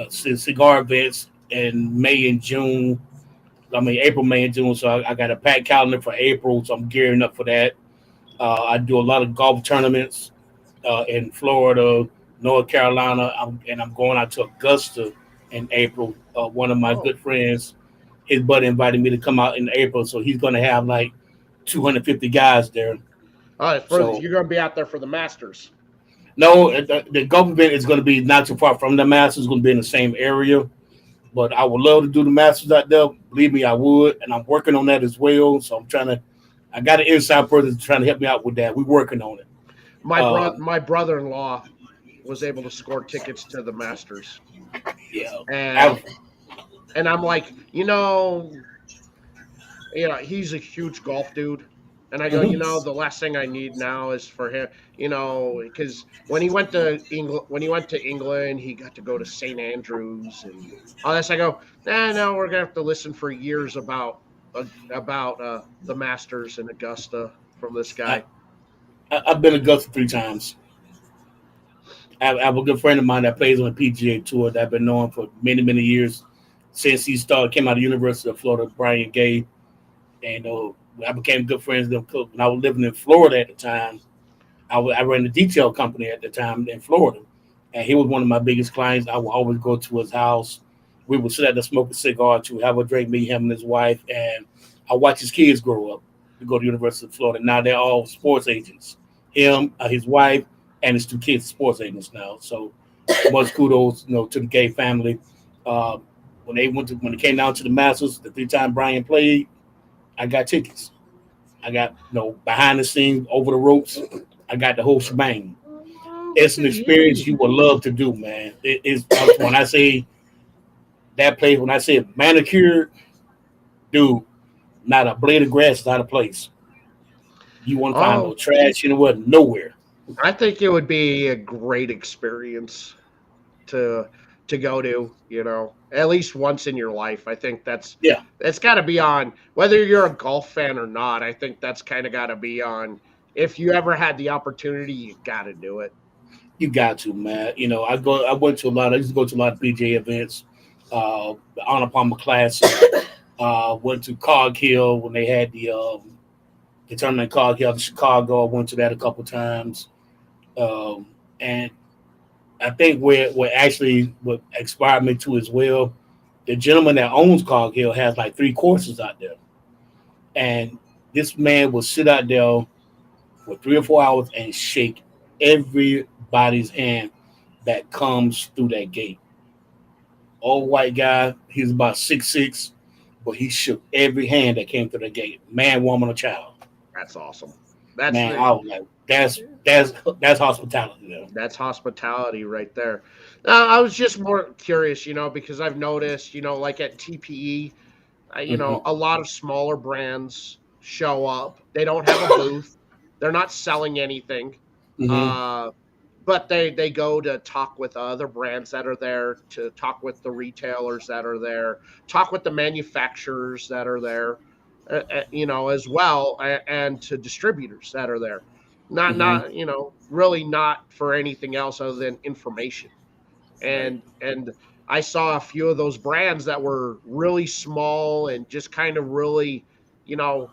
cigar events in May and June. I mean April, May, and June. So I got a packed calendar for April. So I'm gearing up for that. I do a lot of golf tournaments in Florida, North Carolina, and I'm going out to Augusta in April. One of my Oh, good friends, his buddy invited me to come out in April, so he's going to have like 250 guys there. So you're going to be out there for the Masters. no, the golf event is going to be not too far from the Masters. It's going to be in the same area, but I would love to do the Masters out there. Believe me, I would, and I'm working on that as well. So I'm trying to. I got an inside person trying to help me out with that. We're working on it. Um, My brother-in-law was able to score tickets to the Masters, yeah, and I, I'm like, he's a huge golf dude. And I go, mhm. the last thing I need now is for him, because when he went to England, he got to go to St. Andrews and all this. I go, nah, no, we're gonna have to listen for years about about the Masters in Augusta from this I, guy? I've been to Augusta 3 times. I have a good friend of mine that plays on the PGA Tour that I've been knowing for many, many years since he came out of the University of Florida, Brian Gay. And I became good friends with him when I was living in Florida at the time. I ran a detail company at the time in Florida, and he was one of my biggest clients. I would always go to his house. We would sit at the smoke a cigar to have a drink, me, him, and his wife, and I watched his kids grow up to go to the University of Florida. Now they're all sports agents. Him, his wife, and his 2 kids are sports agents now. So much kudos, to the Gay family. Uh, when they came down to the Masters, the 3 time Brian played, I got tickets. I got behind the scenes, over the ropes. I got the whole shebang. Oh, It's look an at experience you. you would love to do, man. It is when I say that place, when I say manicured, dude, not a blade of grass is out of place. You won't find no Oh, trash anywhere, nowhere. I think it would be a great experience to go to, at least once in your life. I think Yeah, that's got to be on whether you're a golf fan or not. I think that's kind of got to be on. If you ever had the opportunity, you got to do it. you got to, man. I went to a lot. I used to go to a lot of PJ events, the Honor Palmer Classic. Went to Cog Hill when they had the tournament in Cog Hill in Chicago. I went to that a couple times. And I think where actually what inspired me to as well, the gentleman that owns Cog Hill has like 3 courses out there, and this man will sit out there for 3 or 4 hours and shake everybody's hand that comes through that gate. Old white guy, he's about 6'6", but he shook every hand that came through the gate, man, woman, or child. That's awesome. That's Man, the I was like, that's hospitality there. that's hospitality right there. I was just more curious, because I've noticed, like at TPE, Hmm. a lot of smaller brands show up. They don't have a booth. They're not selling anything. Hmm. Uh, but they go to talk with other brands that are there, to talk with the retailers that are there, talk with the manufacturers that are there, as well, and to distributors that are there. Hmm. Really not for anything else other than information. Right. And I saw a few of those brands that were really small and just kind of really, you know,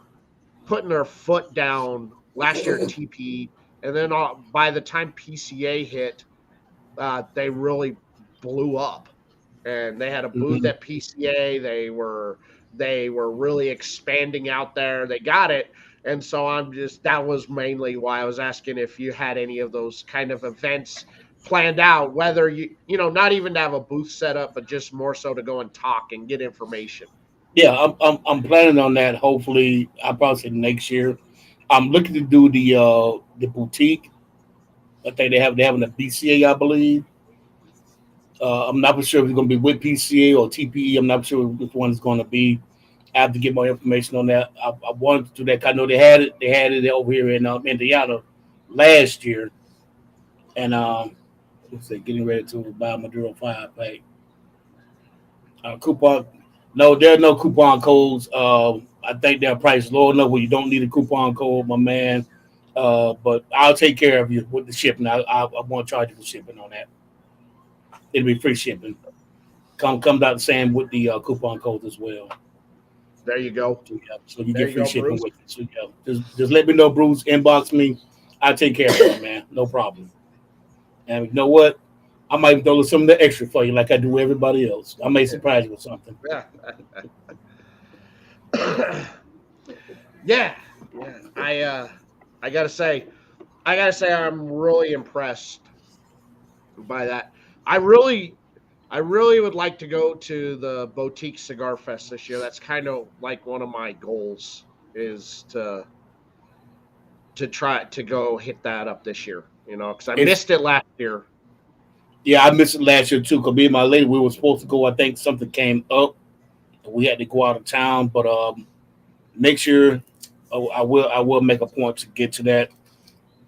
putting their foot down last year at TP, and then by the time PCA hit, they really blew up, and they had a booth Hmm. at PCA. They were really expanding out there. They got it, and so that was mainly why I was asking if you had any of those kind of events planned out, whether not even to have a booth set up, but just more so to go and talk and get information. Yeah, I'm planning on that. Hopefully, I'll probably say next year. I'm looking to do the boutique. I think they're having a BCA, I believe. I'm not sure if it's going to be with PCA or TPE. I'm not sure which one it's going to be. I have to get more information on that. I wanted to do that. 'Cause I know they had it. They had it over here in Indiana last year, and let's say getting ready to buy Maduro 5 pack. Coupon. No, there are no coupon codes. I think they're priced low enough where you don't need a coupon code, my man. But I'll take care of you with the shipping. I won't charge you for shipping on that. It'll be free shipping. Comes out the same with the coupon codes as well. There you go. So, yeah, so you There get you free go, shipping Bruce. with it. So yeah, just let me know, Bruce. Inbox me. I'll take care of it, man. No problem. And you know what? I might throw some of the extra for you, like I do everybody else. I may surprise you with something. Yeah. Yeah. Yeah. I gotta say, I'm really impressed by that. I really I really would like to go to the Boutique Cigar Fest this year. That's kind of like one of my goals, is to try to go hit that up this year, because I It's missed it last year. Yeah, I missed it last year too. Cause me and my lady, we were supposed to go. I think something came up, and we had to go out of town. But next year, I will make a point to get to that.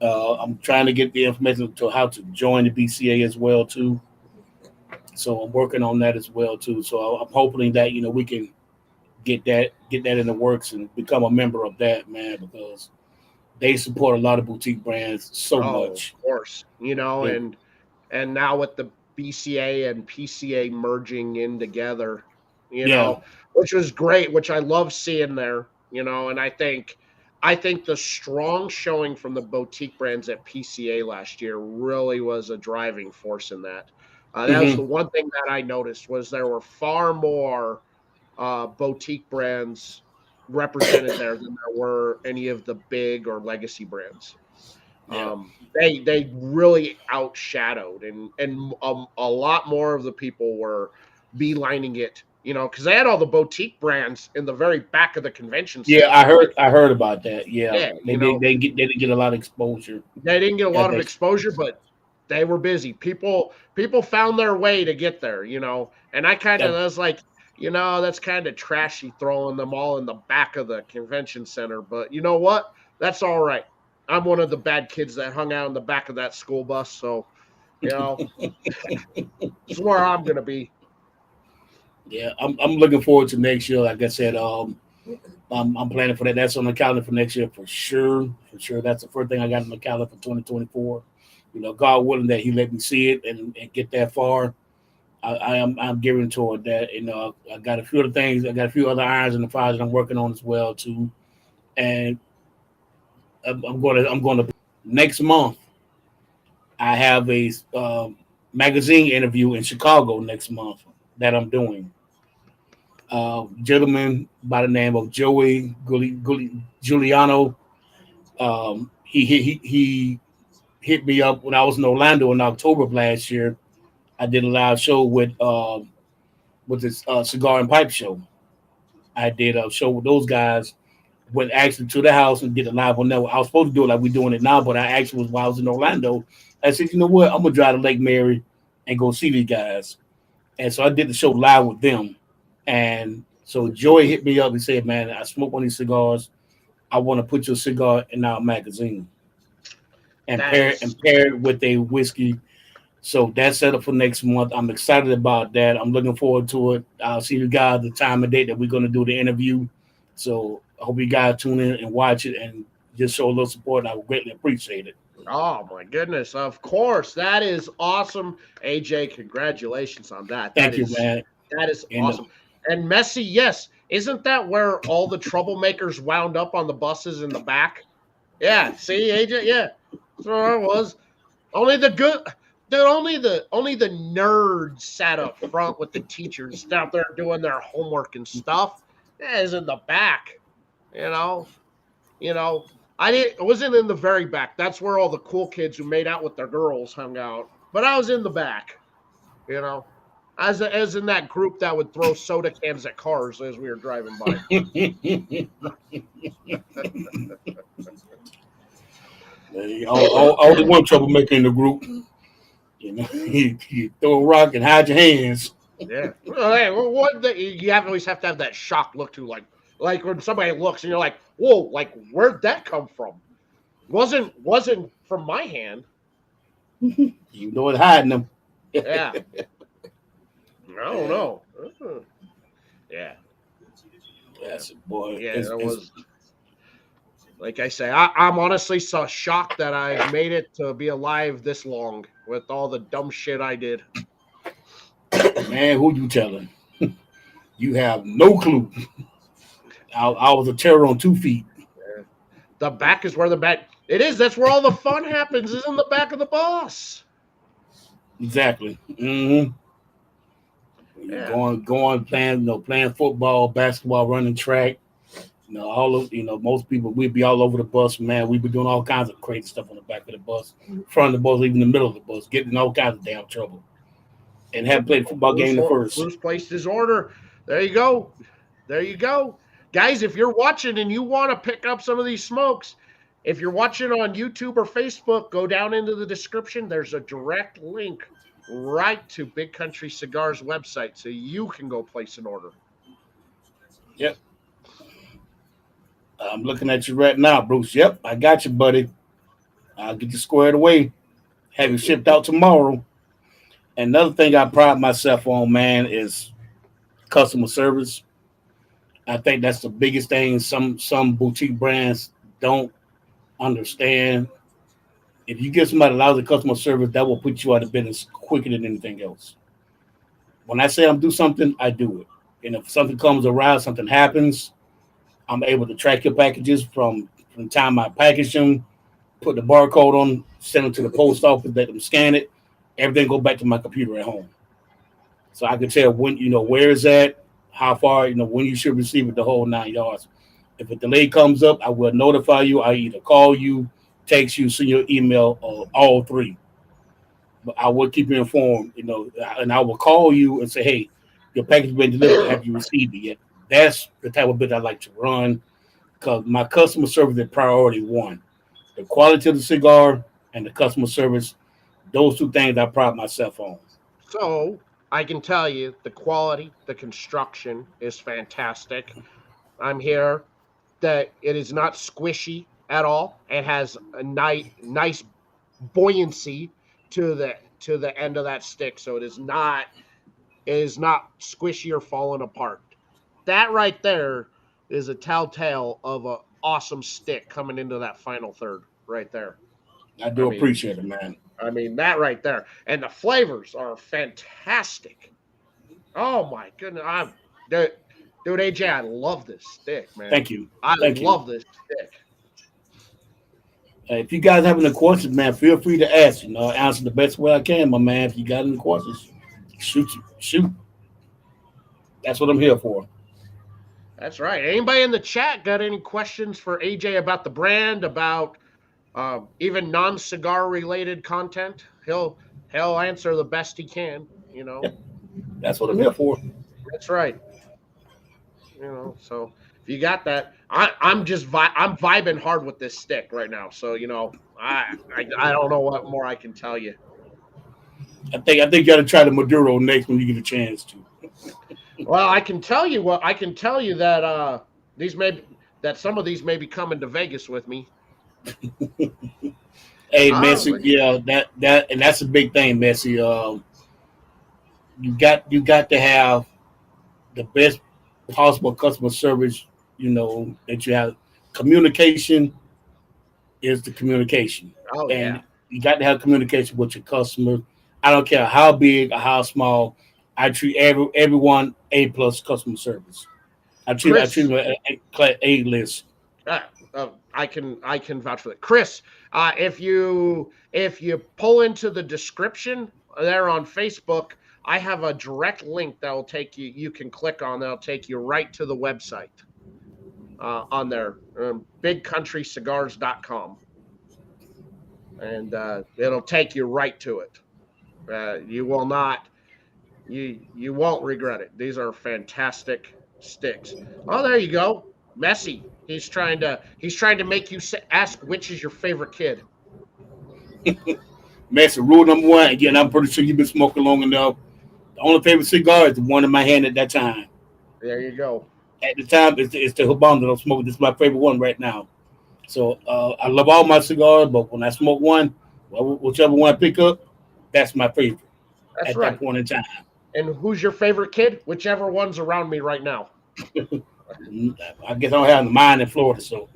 I'm trying to get the information to how to join the BCA as well too. So I'm working on that as well too. So I'm hoping that we can get that in the works and become a member of that, man, because they support a lot of boutique brands so much. Of course, They, and now with the BCA and PCA merging in together, yeah. which was great, which I love seeing there, and I think the strong showing from the boutique brands at PCA last year really was a driving force in that. That was the Mm-hmm. one thing that I noticed was there were far more boutique brands represented there than there were any of the big or legacy brands. Yeah. They really outshadowed, and a lot more of the people were beelining it, because they had all the boutique brands in the very back of the convention Yeah, center. Like, I heard about that. Yeah. yeah, They didn't get a lot of exposure. they didn't get a That lot of that's exposure, but they were busy. People found their way to get there, And I kind of that was like, that's kind of trashy throwing them all in the back of the convention center. But you know what? That's all right. I'm one of the bad kids that hung out in the back of that school bus, so you know, this is where I'm gonna be. yeah, I'm looking forward to next year. Like I said, I'm planning for that. That's on the calendar for next year for sure. For sure. That's the first thing I got on the calendar for 2024. God willing that He let me see it and get that far. I'm gearing toward that. I got a few other things. I got a few other irons in the fire that I'm working on as well too. And I'm going to next month. I have a magazine interview in Chicago next month that I'm doing. Gentleman by the name of Joey Giuliano. He hit me up when I was in Orlando in October of last year. I did a live show with this cigar and pipe show. I did a show with those guys. Went actually to the house and did a live on that. I was supposed to do it like we're doing it now, but I actually was while I was in Orlando. I said, you know what? I'm gonna drive to Lake Mary and go see these guys. And so I did the show live with them. And so Joey hit me up and said, man, I smoke one of these cigars. I want to put your cigar in our magazine and That is pair it with a whiskey. So that's set up for next month. I'm excited about that. I'm looking forward to it. I'll see you guys the time and date that we're going to do the interview. So I hope you guys tune in and watch it and just show a little support. And I would greatly appreciate it. Oh my goodness! Of course, that is awesome, AJ. Congratulations on that. That Thank you, is man. that is And awesome. And Messi, yes, isn't that where all the troublemakers wound up on the buses in the back? Yeah. See, AJ. Yeah, that's where I was. Only the good. Only the nerds sat up front with the teachers out there doing their homework and stuff. That is in the back, you know. You know, I wasn't in the very back. That's where all the cool kids who made out with their girls hung out. But I was in the back, you know, as in that group that would throw soda cans at cars as we were driving by. Only one troublemaker in the group. You throw a rock and hide your hands. Yeah. Well, hey, you always have to have that shocked look to like when somebody looks and you're like, whoa, like where'd that come from? Wasn't from my hand. You know it's hiding them. Yeah. I don't know. Yeah. Yes, boy. Yeah, that was like I say, I'm honestly so shocked that I made it to be alive this long with all the dumb shit I did. Man, who you telling? You have no clue. I was a terror on 2 feet. Yeah. The back is where the back it is. That's where all the fun happens. Is in the back of the bus. Exactly. Mm-hmm. Yeah. Going, playing football, basketball, running track. All of most people we'd be all over the bus, man. We'd be doing all kinds of crazy stuff on the back of the bus, front of the bus, even the middle of the bus, getting in all kinds of damn trouble. And haven't played a football game the first. Bruce placed his order. There you go. There you go. Guys, if you're watching and you want to pick up some of these smokes, if you're watching on YouTube or Facebook, go down into the description. There's a direct link right to Big Kunty Cigars website so you can go place an order. Yep. I'm looking at you right now, Bruce. Yep, I got you, buddy. I'll get you squared away. Have you shipped out tomorrow. Another thing I pride myself on, man, is customer service. I think that's the biggest thing. Some boutique brands don't understand. If you give somebody lousy customer service, that will put you out of business quicker than anything else. When I say I'm do something, I do it. And if something comes around, something happens, I'm able to track your packages from the time I package them, put the barcode on, send them to the post office, let them scan it. Everything go back to my computer at home. So I can tell when, where is that, how far, when you should receive it, the whole 9 yards. If a delay comes up, I will notify you. I either call you, text you, send your email, or all three. But I will keep you informed, and I will call you and say, hey, your package has been delivered. Have you received it yet? That's the type of business I like to run because my customer service is priority one. The quality of the cigar and the customer service, those two things I pride myself on. So I can tell you the quality, the construction is fantastic. I'm here that it is not squishy at all. It has a nice buoyancy to the end of that stick, so it is not squishy or falling apart. That right there is a telltale of a awesome stick coming into that final third right there. I I do mean, appreciate it, man. that right there, and the flavors are fantastic. Oh my goodness, dude, AJ, I love this stick, man. Thank you. I Thank you. love this stick. If you guys have any questions, man, feel free to ask. Answer the best way I can, my man. If you got any questions, shoot. That's what I'm here for. That's right. Anybody in the chat got any questions for AJ about the brand, about even non-cigar related content? He'll answer the best he can. That's what I'm here for. That's right. So if you got that, I'm vibing hard with this stick right now. So I don't know what more I can tell you. I think you got to try the Maduro next when you get a chance to. Well, I can tell you that some of these may be coming to Vegas with me. Hey, Messi, yeah, that and that's a big thing, Messi. You got to have the best possible customer service. That you have. Communication is the communication, Oh yeah. and you got to have communication with your customers. I don't care how big or how small. I treat everyone A+ customer service. I treat Chris, them A list. uh, I can vouch for that. Chris, if you pull into the description there on Facebook, I have a direct link that will take you. You can click on that'll take you right to the website on there, bigcountrycigars.com, and it'll take you right to it. You will not. You won't regret it. These are fantastic sticks. Oh, there you go. Messi. He's trying to make you ask which is your favorite kid. Messi, rule number one. Again, I'm pretty sure you've been smoking long enough. The only favorite cigar is the one in my hand at that time. There you go. At the time, it's the Habano that I'm smoking. This is my favorite one right now. So I love all my cigars, but when I smoke one, whichever one I pick up, that's my favorite That's at that right. point in time. And who's your favorite kid? Whichever one's around me right now. I guess I don't have mine in Florida, so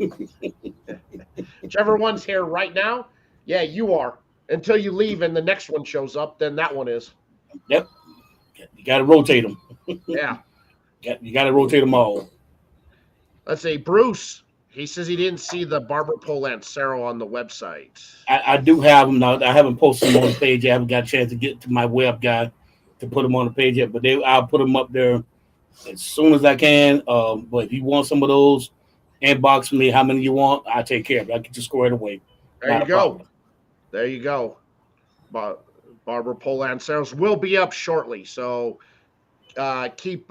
Whichever one's here right now, yeah, you are. Until you leave and the next one shows up, then that one is. yep, you got to rotate them. Yeah. You got to rotate them all. Let's see. Bruce, he says he didn't see the Barber Pole Lancero on the website. I do have them now. I haven't posted them on the page yet. I haven't got a chance to get to my web guy to put them on the page yet, but I'll put them up there as soon as I can. But if you want some of those, inbox me how many you want. I'll take care of it. I'll get you squared away. There you go. There you go. But Barber Pole Lanceros will be up shortly, so keep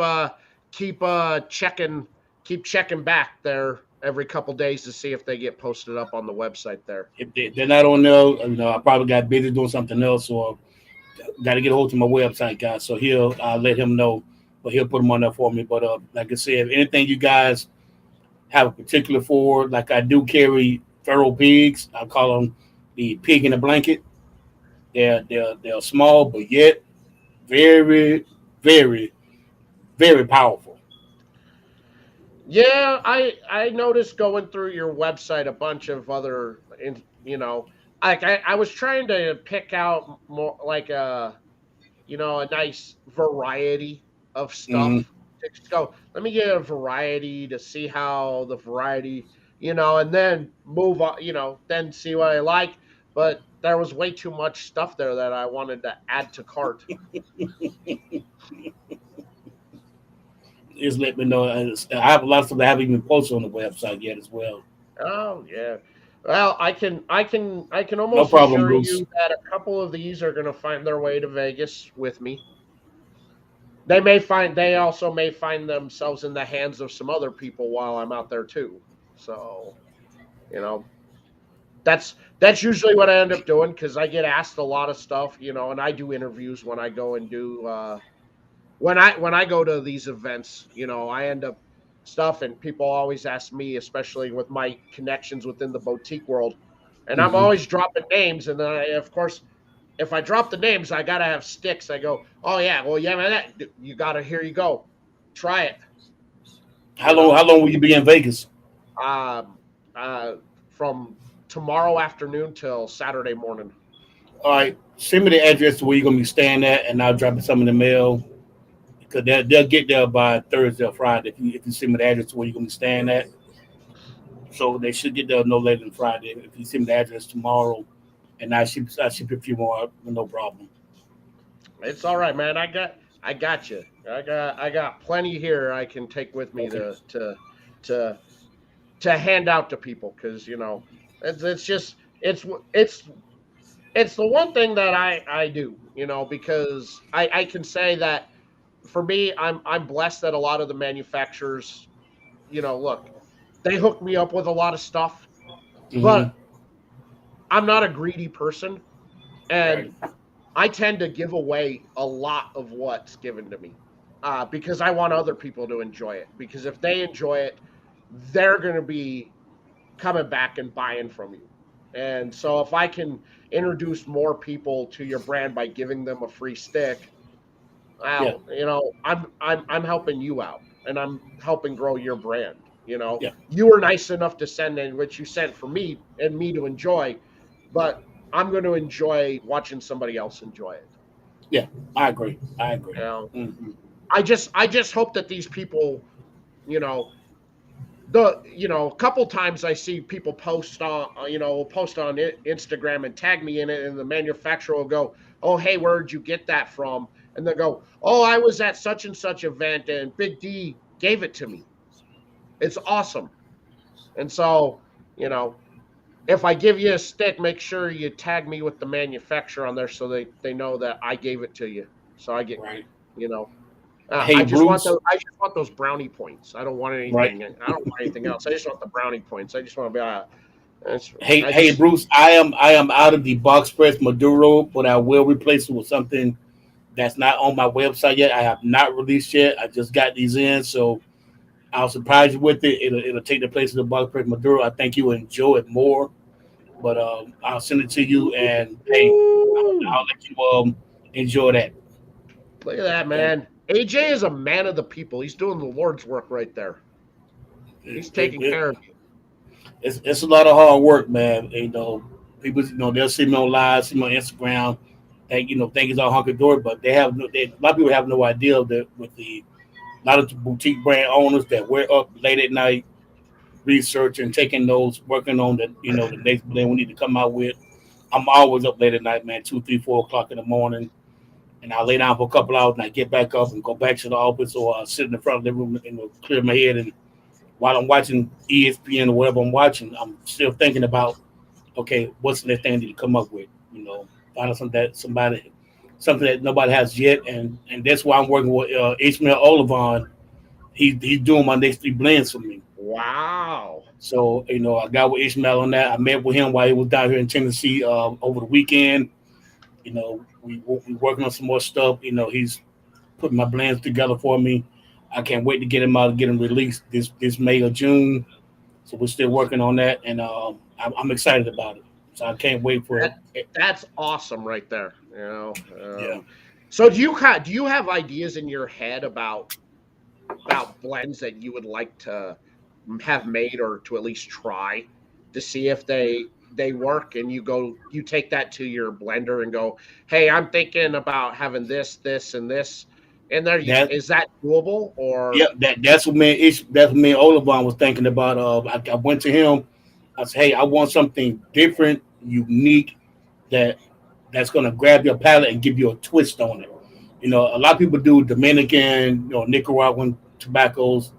checking back there every couple days to see if they get posted up on the website there. If they're not on there, I probably got busy doing something else, or got to get a hold of my website guy. So I'll let him know, but he'll put them on there for me. But like I said, if anything you guys have a particular for, like I do carry feral pigs. I call them the pig in a blanket. They're small, but yet very, very, very powerful. Yeah, I noticed going through your website a bunch of other, like I was trying to pick out more like a nice variety of Hmm. stuff. Just go, let me get a variety to see how the variety, and then move on, then see what I like. But there was way too much stuff there that I wanted to add to cart. Just let me know. I have a lot of stuff that I haven't even posted on the website yet as well. Oh yeah. Well, I can No almost problem, assure Bruce. you that a couple of these are going to find their way to Vegas with me. They also may find themselves in the hands of some other people while I'm out there too. So, you know, that's usually what I end up doing because I get asked a lot of stuff, and I do interviews when I go and do when I go to these events, I end up stuff and people always ask me, especially with my connections within the boutique world. And I'm Hmm. always dropping names, and then of course, if I drop the names, I gotta have sticks. I go, oh yeah, well yeah, man, you gotta here you go, try it, How you long? know. How long will you be in Vegas? Um, from tomorrow afternoon till Saturday morning. All right, send me the address to where you're gonna be staying at, and I'll drop it some in the mail because they'll get there by Thursday or Friday if you send me the address to where you're gonna be staying at. So they should get there no later than Friday. If you send me the address tomorrow, and I ship a few more, no problem. It's all right, man. I got you. I got plenty here I can take with me Okay. to to hand out to people because it's just it's it's the one thing that I do, because I can say that for me I'm blessed that a lot of the manufacturers, look, they hook me up with a lot of stuff, Hmm. but I'm not a greedy person, and Right. I tend to give away a lot of what's given to me, because I want other people to enjoy it. Because if they enjoy it, they're going to be coming back and buying from you. And so if I can introduce more people to your brand by giving them a free stick, Yeah. wow, I'm helping you out and I'm helping grow your brand. Yeah. You were nice enough to send in what you sent for me and me to enjoy, but I'm going to enjoy watching somebody else enjoy it. Yeah. I agree. I agree. You know, Hmm. I just hope that these people, you know, a couple times I see people post on Instagram and tag me in it, and the manufacturer will go, "Oh, hey, where'd you get that from?" And they go, "Oh, I was at such and such event, and Big D gave it to me. It's awesome." And so, you know, if I give you a stick, make sure you tag me with the manufacturer on there so they know that I gave it to you. So I get, Right. you know, Hey, Bruce. I just want those brownie points. I don't want Right. anything. I don't want anything else. I just want the brownie points. I just want to be. Hey, I hey, just. Bruce. I am out of the box press Maduro, but I will replace it with something that's not on my website yet. I have not released yet. I just got these in, so I'll surprise you with it. It'll take the place of the box press Maduro. I think you will enjoy it more. But I'll send it to you, and hey, I'll Woo! let you enjoy that. Look at that, Okay. man. AJ is a man of the people. He's doing the Lord's work right there. He's It, taking it, care of you. it's a lot of hard work, man. People, they'll see me on live, see me on Instagram, think it's all hunky dory, but a lot of people have no idea that with the a lot of the boutique brand owners that we're up late at night researching, taking notes, working on the next blend we need to come out with. I'm always up late at night, man, 2, 3, 4 o'clock in the morning, and I lay down for a couple hours and I get back up and go back to the office or sit in the front of the room and clear my head. And while I'm watching ESPN or whatever I'm watching, I'm still thinking about, okay, what's the next thing I need to come up with? Find out something that nobody has yet, and that's why I'm working with Ishmael Olivon. He's doing my next three blends for me. Wow. So I got with Ishmael on that. I met with him while he was down here in Tennessee over the weekend. We working on some more stuff. He's putting my blends together for me. I can't wait to get him out and get him released this May or June. So we're still working on that, and I'm excited about it. So I can't wait for That it. that's awesome right there. Yeah. So do you have ideas in your head about about blends that you would like to have made or to at least try to see if they work, and you take that to your blender and go, hey, I'm thinking about having this and this in there. That Is that doable? Or yeah, that's what me and Olivon was thinking about. I went to him. I said, hey, I want something different, unique, that's gonna grab your palate and give you a twist on it. A lot of people do Dominican, Nicaraguan tobaccos,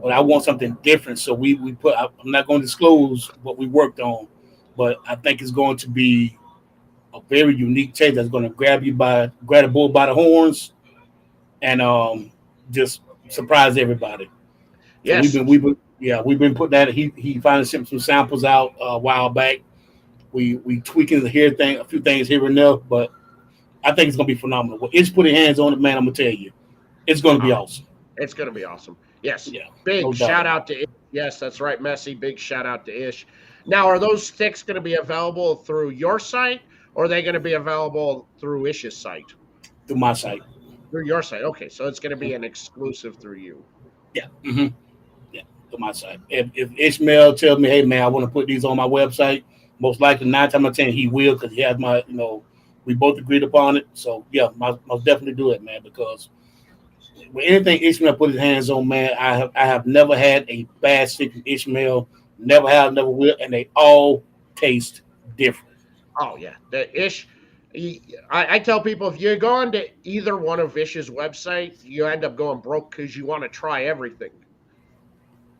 but I want something different. So we put. I'm not going to disclose what we worked on, but I think it's going to be a very unique taste that's going to grab the bull by the horns, and just surprise everybody. So yes, we've been putting that. He finally sent some samples out a while back. We tweaking a few things here and there, but I think it's gonna be phenomenal. Well, it's putting hands on it, man. I'm gonna tell you, it's gonna be uh, awesome. it's going to be awesome. Yes, Yeah, no big doubt shout about out to Ish. Yes, that's right, Messi. Big shout out to Ish. Now, are those sticks going to be available through your site, or are they going to be available through Ish's site? it. Through my site. Through your site. Okay, so it's going to be Mhm. an exclusive through you. Yeah. Yeah, through my site. If Ishmael tells me, hey man, I want to put these on my website, most likely 9 times out of 10 he will, because he has my, we both agreed upon it. So yeah, most definitely do it, man, because with anything Ishmael put his hands on, man, I have never had a bad stick from Ishmael. Never have, never will, and they all taste different. Oh yeah, the Ish. I tell people, if you go onto either one of Ish's website, you end up going broke because you want to try everything.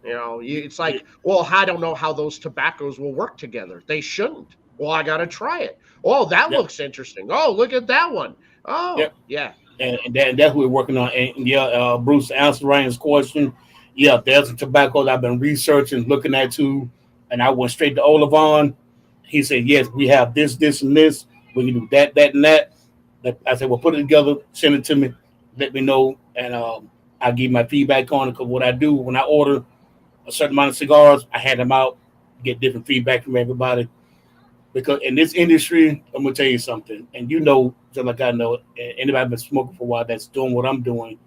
It's like, well, I don't know how those tobaccos will work together. They shouldn't. Well, I got to try it. Oh, that Yep, looks interesting. Oh, look at that one. yep. Oh, yeah. And that's what we're working on. And yeah, Bruce, to answer Ryan's question, yeah, there's some tobaccos I've been researching, looking at too, and I went straight to Olivon. He said, yes, we have this, and this. We can do that, and that. I said, well, put it together, send it to me, let me know, and I give my feedback on it. Because what I do when I order a certain amount of cigars, I hand them out, get different feedback from everybody. Because in this industry, I'm gonna tell you something, and just like I know, anybody been smoking for a while that's doing what I'm doing,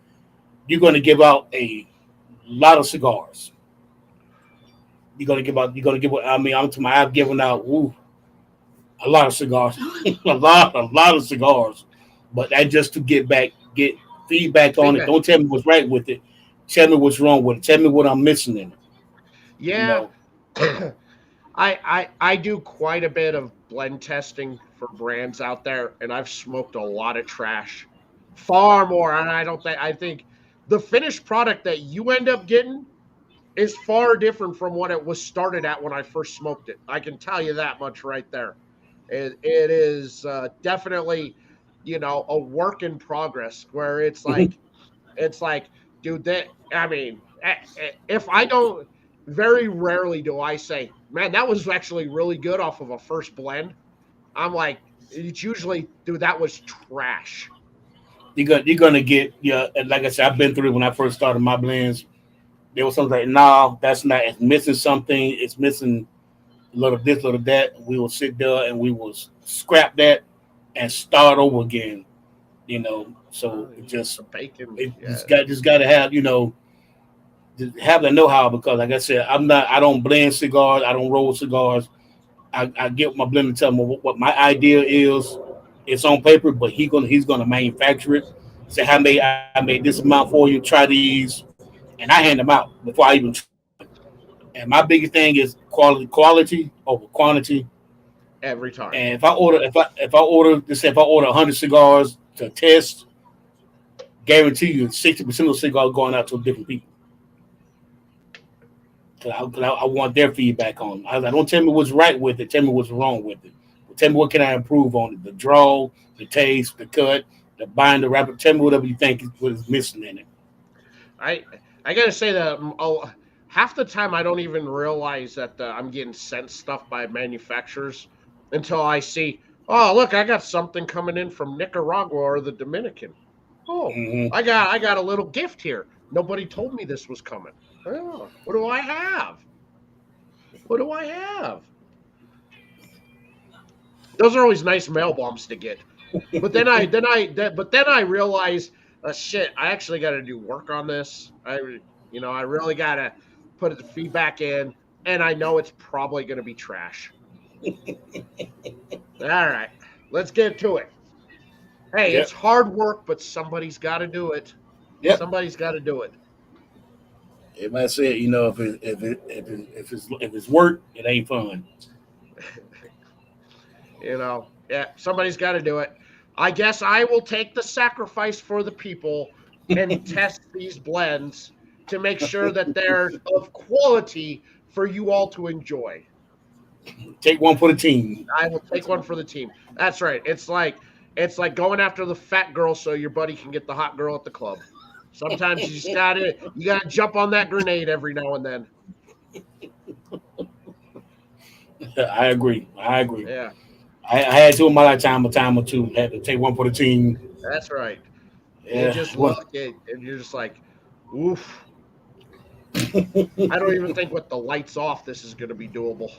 you're gonna give out a lot of cigars. You're gonna give. I mean, I've given out a lot of cigars, a lot of cigars, but that just to get feedback on it. Feedback. Don't tell me what's right with it. Tell me what's wrong with it. Tell me what I'm missing in it. You Yeah. know, I do quite a bit of blend testing for brands out there, and I've smoked a lot of trash, far more. And I think the finished product that you end up getting is far different from what it was started at when I first smoked it. I can tell you that much right there. It is definitely, a work in progress where it's like, dude, I mean, if I don't, very rarely do I say, man, that was actually really good off of a first blend. I'm like, it's usually, dude, that was trash. you're gonna get, yeah. And like I said, I've been through it when I first started my blends. There was something like, no, that's not. It's missing something. It's missing a little this, little that. We will sit there and we will scrap that and start over again. So The bacon, it yeah. just got to have just have the know how, because like I said, I don't blend cigars. I don't roll cigars. I get my blender, tell him what my idea is. It's on paper, but he's gonna manufacture it. Say, I made this amount for you. Try these, and I hand them out before I even try them. And my biggest thing is quality over quantity. Every time. And if I order, let's say if I order 100 cigars to test, guarantee you 60% of the cigars going out to different people. Cause I want their feedback on. Don't tell me what's right with it. Tell me what's wrong with it. Tell me what can I improve on it. The draw, the taste, the cut, the binder, wrapper. Tell me whatever you think what is missing in it. I I gotta say that half the time I don't even realize that I'm getting sent stuff by manufacturers until I see, oh look, I got something coming in from Nicaragua or the Dominican. Oh, Hmm. I got a little gift here. Nobody told me this was coming. Oh, what do I have? What do I have? Those are always nice mail bombs to get. But then I realized Shit, I actually got to do work on this. I really got to put the feedback in, and I know it's probably going to be trash. All right, let's get to it. Hey, it's Yep. hard work, but somebody's got to do it. Yep. Somebody's got to do it. Everybody said, if it's work, it ain't fun. Yeah, somebody's got to do it. I guess I will take the sacrifice for the people and test these blends to make sure that they're of quality for you all to enjoy. Take one for the team. I will take one for the team. That's right. It's like going after the fat girl so your buddy can get the hot girl at the club. Sometimes you gotta jump on that grenade every now and then. I agree. Yeah, I had to in my lifetime, a time or two. Had to take one for the team. that's right. You Yeah. just Well, look at and you're just like, oof. I don't even think with the lights off this is gonna be doable.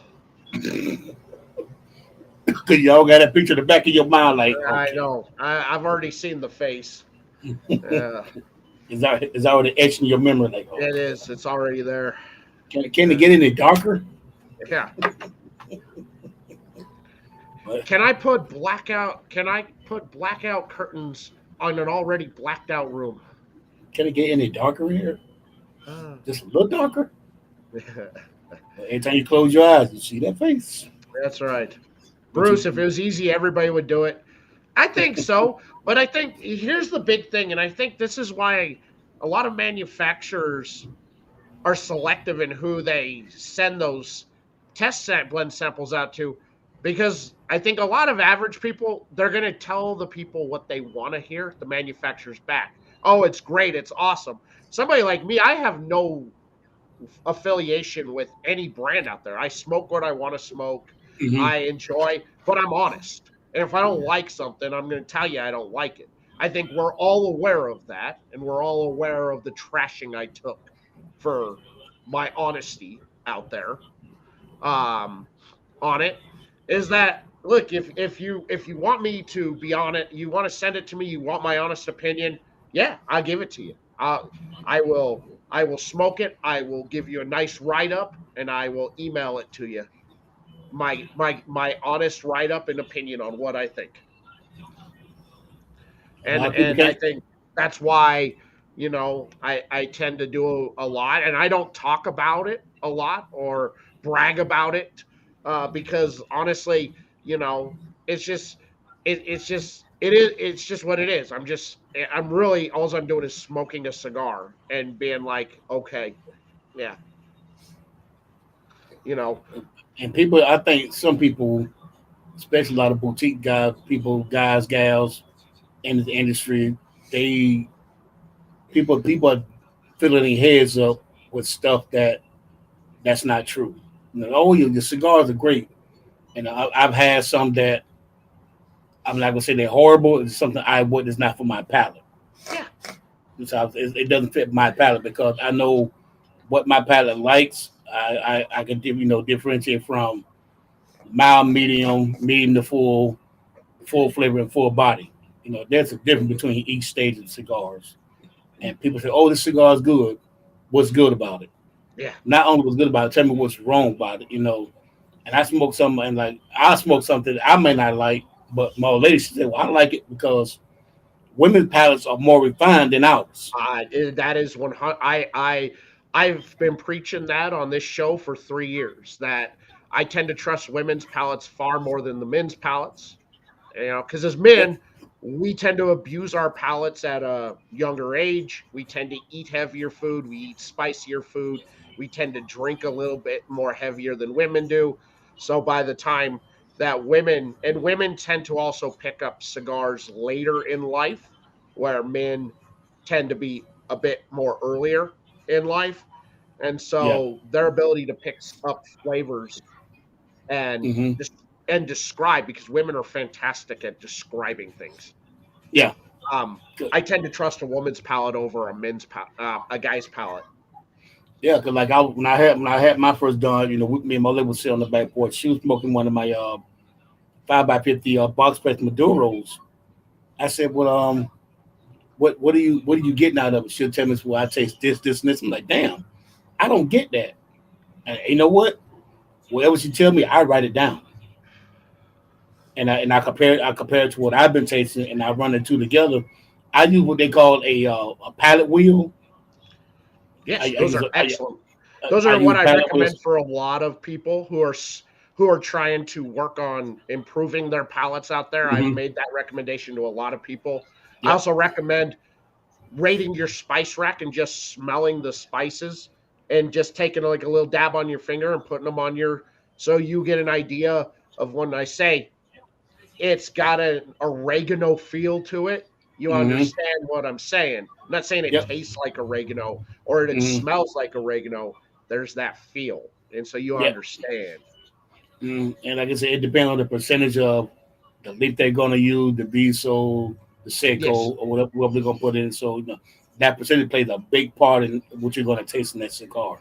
cause y'all got that picture in the back of your mind, like, I okay, know. I've already seen the face. Yeah, is already etched in your memory, like, it okay. is. It's already there. Can it get any darker? Yeah. But Can I put blackout? Can I put blackout curtains on an already blacked out room? can it get any darker in here? Uh, Just a little darker. Every time you close your eyes, you see that face. That's right. But Bruce, if it you, was easy, everybody would do it. I think so. But I think here's the big thing, and I think this is why a lot of manufacturers are selective in who they send those blend samples out to, because I think a lot of average people, they're going to tell the people what they want to hear, the manufacturer's back. Oh, it's great. It's awesome. Somebody like me, I have no affiliation with any brand out there. I smoke what I want to smoke. mhm. I enjoy, but I'm honest. And if I don't like something, I'm going to tell you I don't like it. I think we're all aware of that, and we're all aware of the trashing I took for my honesty out there um, on it. Is that look, if you want me to be on it, you want to send it to me, you want my honest opinion, yeah, I'll give it to you. I will smoke it. I will give you a nice write up, and I will email it to you. My honest write up and opinion on what I think. A and lot of people and I can't. think that's why I tend to do a lot, and I don't talk about it a lot or brag about it because honestly, it's just it's just what it is. I'm really all I'm doing is smoking a cigar and being like, okay, yeah, you know, And people, I think some people, especially a lot of boutique guys, people, guys, gals in the industry, they people are filling their heads up with stuff that's not true. Oh, your cigars are great, and I've had some that I'm not gonna say they're horrible. It's something I would. It's not for my palate. yeah, It doesn't fit my palate because I know what my palate likes. I can differentiate from mild, medium to full flavor and full body. There's a difference between each stage of cigars. And people say, "Oh, this cigar is good." What's good about it? yeah, Not only what's good about it, tell me what's wrong about it. And I smoke something, and like I smoke something I may not like, but my old lady she said, "Well, I like it because women's palates are more refined than ours." that is 100. I've been preaching that on this show for 3 years. That I tend to trust women's palates far more than the men's palates. Because as Yep. men, we tend to abuse our palates at a younger age. We tend to eat heavier food. We eat spicier food. We tend to drink a little bit more heavier than women do. So by the time that women tend to also pick up cigars later in life, where men tend to be a bit more earlier in life. And Yeah. so their ability to pick up flavors and Hmm. and describe, because women are fantastic at describing things. Yeah. Um, Good. I tend to trust a woman's palate over a guy's palate. Yeah, because like when I had my first done, me and my lady would sit on the back porch. She was smoking one of my 5x50 box press Maduros. I said, "Well, what are you getting out of it? She'll tell me, well, I taste this, and this. I'm like, damn, I don't get that. And you know what? Whatever she tell me, I write it down. And I compare it to what I've been tasting, and I run the two together. I use what they call a palette wheel. Yes, I those use are a, excellent. Those I are what use I palette wheels. recommend for a lot of people who are trying to work on improving their palates out there. I've Hmm. made that recommendation to a lot of people. I Yep. also recommend rating your spice rack and just smelling the spices and just taking like a little dab on your finger and putting them on your so you get an idea of when I say it's got an oregano feel to it. You Hmm. understand what I'm saying. I'm not saying it Yep. tastes like oregano or it Hmm. smells like oregano. There's that feel. And so you Yep. understand. And like I said, it depends on the percentage of the leaf they're gonna use, the Viso, the Yes. Seco, or whatever they're gonna put in. So that percentage plays a big part in what you're gonna taste in that cigar.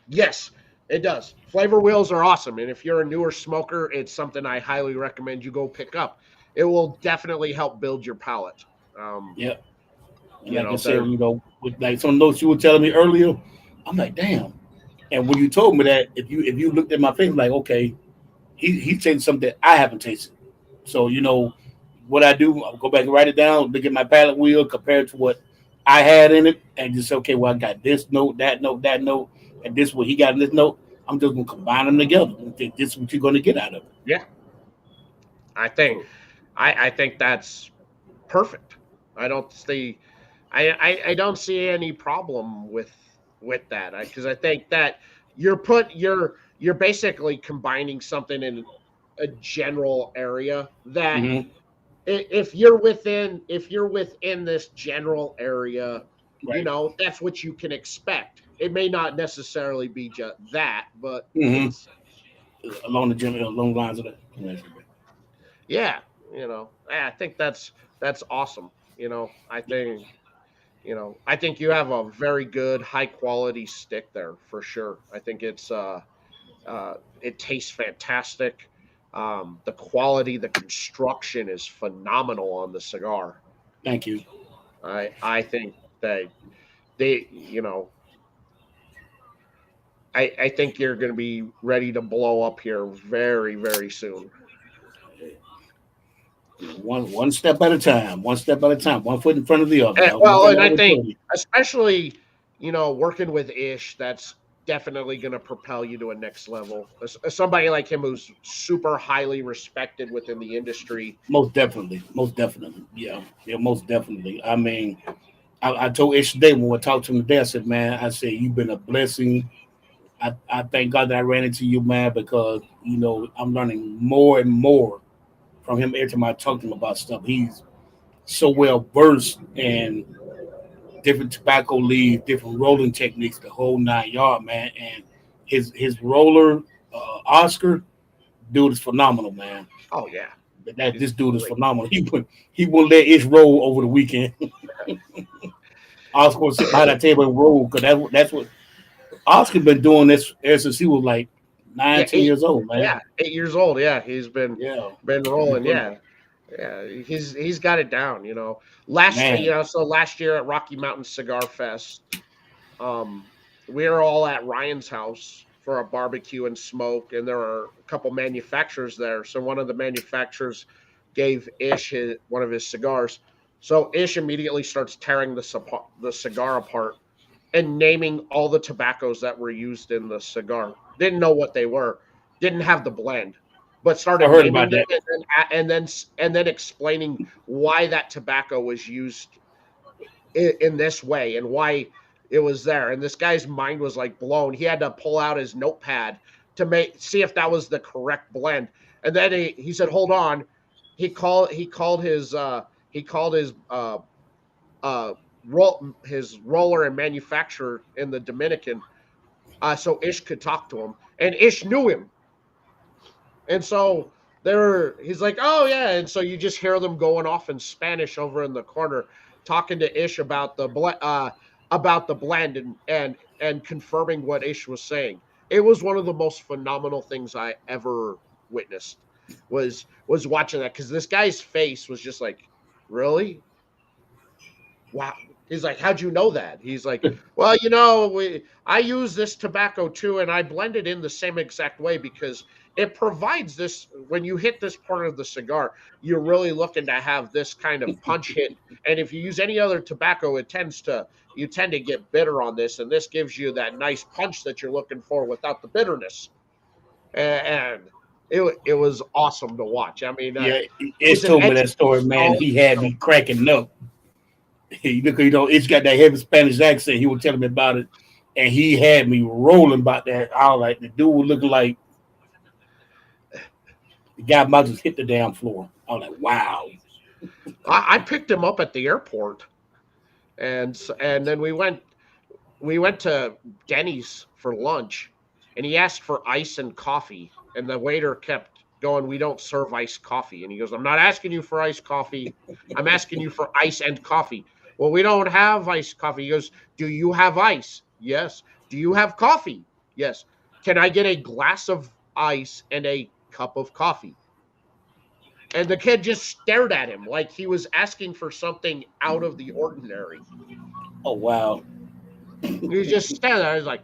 Yes, it does. Flavor wheels are awesome. And if you're a newer smoker, it's something I highly recommend you go pick up. It will definitely help build your palate. Um, Yep. And you like I know, said, there with like some notes you were telling me earlier, I'm like, damn. And when you told me that, if you looked at my face, like, okay, he's tasting something that I haven't tasted. So what I do, I'll go back and write it down, look at my palette wheel, compare it to what I had in it, and just say, okay, well, I got this note, that note, and this what he got in this note. I'm just gonna combine them together and think this is what you're gonna get out of it. yeah, I think So I think that's perfect. I don't see I don't see any problem with that because I think that you're basically combining something in a general area that hmm if you're within this general area, right. that's what you can expect. It may not necessarily be just that, but hmm it's along the lines of that. yeah, I think that's awesome. I think you have a very good high quality stick there for sure. I think it tastes fantastic. The quality, the construction is phenomenal on the cigar. Thank you. I think that they, you know, I think you're going to be ready to blow up here very, very soon. One step at a time. One step at a time. One foot in front of the other. And, That was one well, thing and I I always think told you. especially, working with Ish, that's definitely going to propel you to a next level. As somebody like him who's super highly respected within the industry. Most definitely. Most definitely. Yeah. Yeah. Most definitely. I mean, I told Ish today when we talked to him today, I said, man, I said, you've been a blessing. I thank God that I ran into you, man, because, I'm learning more and more from him every time I talk to him about stuff. He's so well versed in different tobacco leaves, different rolling techniques, the whole 9 yard, man. And his roller, Oscar, dude is phenomenal, man. Oh yeah, This it's dude is great. phenomenal. He wouldn't let it roll over the weekend. Oscar would sit behind that table and roll because that's what Oscar been doing this ever since he was like nine, Yeah, 10 years old, man. 8 years old. Yeah, he's Yeah, been he's rolling. been Yeah, yeah, he's got it down. man. So last year at Rocky Mountain Cigar Fest, um, we were all at Ryan's house for a barbecue and smoke, and there were a couple manufacturers there. So one of the manufacturers gave one of his cigars. So Ish immediately starts tearing the cigar apart and naming all the tobaccos that were used in the cigar. Didn't know what they were, didn't have the blend, but I started heard naming about them that. and then explaining why that tobacco was used in this way and why it was there. And this guy's mind was like blown. He had to pull out his notepad to see if that was the correct blend. And then he said, "Hold on." He called uh his roller and manufacturer in the Dominican, so Ish could talk to him, and Ish knew him, and so he's like, "Oh yeah," and so you just hear them going off in Spanish over in the corner, talking to Ish about the blend and confirming what Ish was saying. It was one of the most phenomenal things I ever witnessed. Was watching that because this guy's face was just like, really? wow. He's like, how'd you know that? He's like, well, I use this tobacco too, and I blend it in the same exact way because it provides this. When you hit this part of the cigar, you're really looking to have this kind of punch hit. And if you use any other tobacco, you tend to get bitter on this, and this gives you that nice punch that you're looking for without the bitterness. And it was awesome to watch. I mean, Yeah, it it's was an told me educational. that story, man. He had me cracking up. It's got that heavy Spanish accent. He was telling me about it, and he had me rolling about that. I was like, the dude was looking like the guy might just hit the damn floor. I was like, wow. I picked him up at the airport, and then we went to Denny's for lunch, and he asked for ice and coffee, and the waiter kept going, "We don't serve iced coffee." And he goes, "I'm not asking you for iced coffee. I'm asking you for ice and coffee." "Well, we don't have iced coffee." He goes, "Do you have ice?" "Yes." "Do you have coffee?" "Yes." "Can I get a glass of ice and a cup of coffee?" And the kid just stared at him like he was asking for something out of the ordinary. Oh wow. He was just standing there. He's like,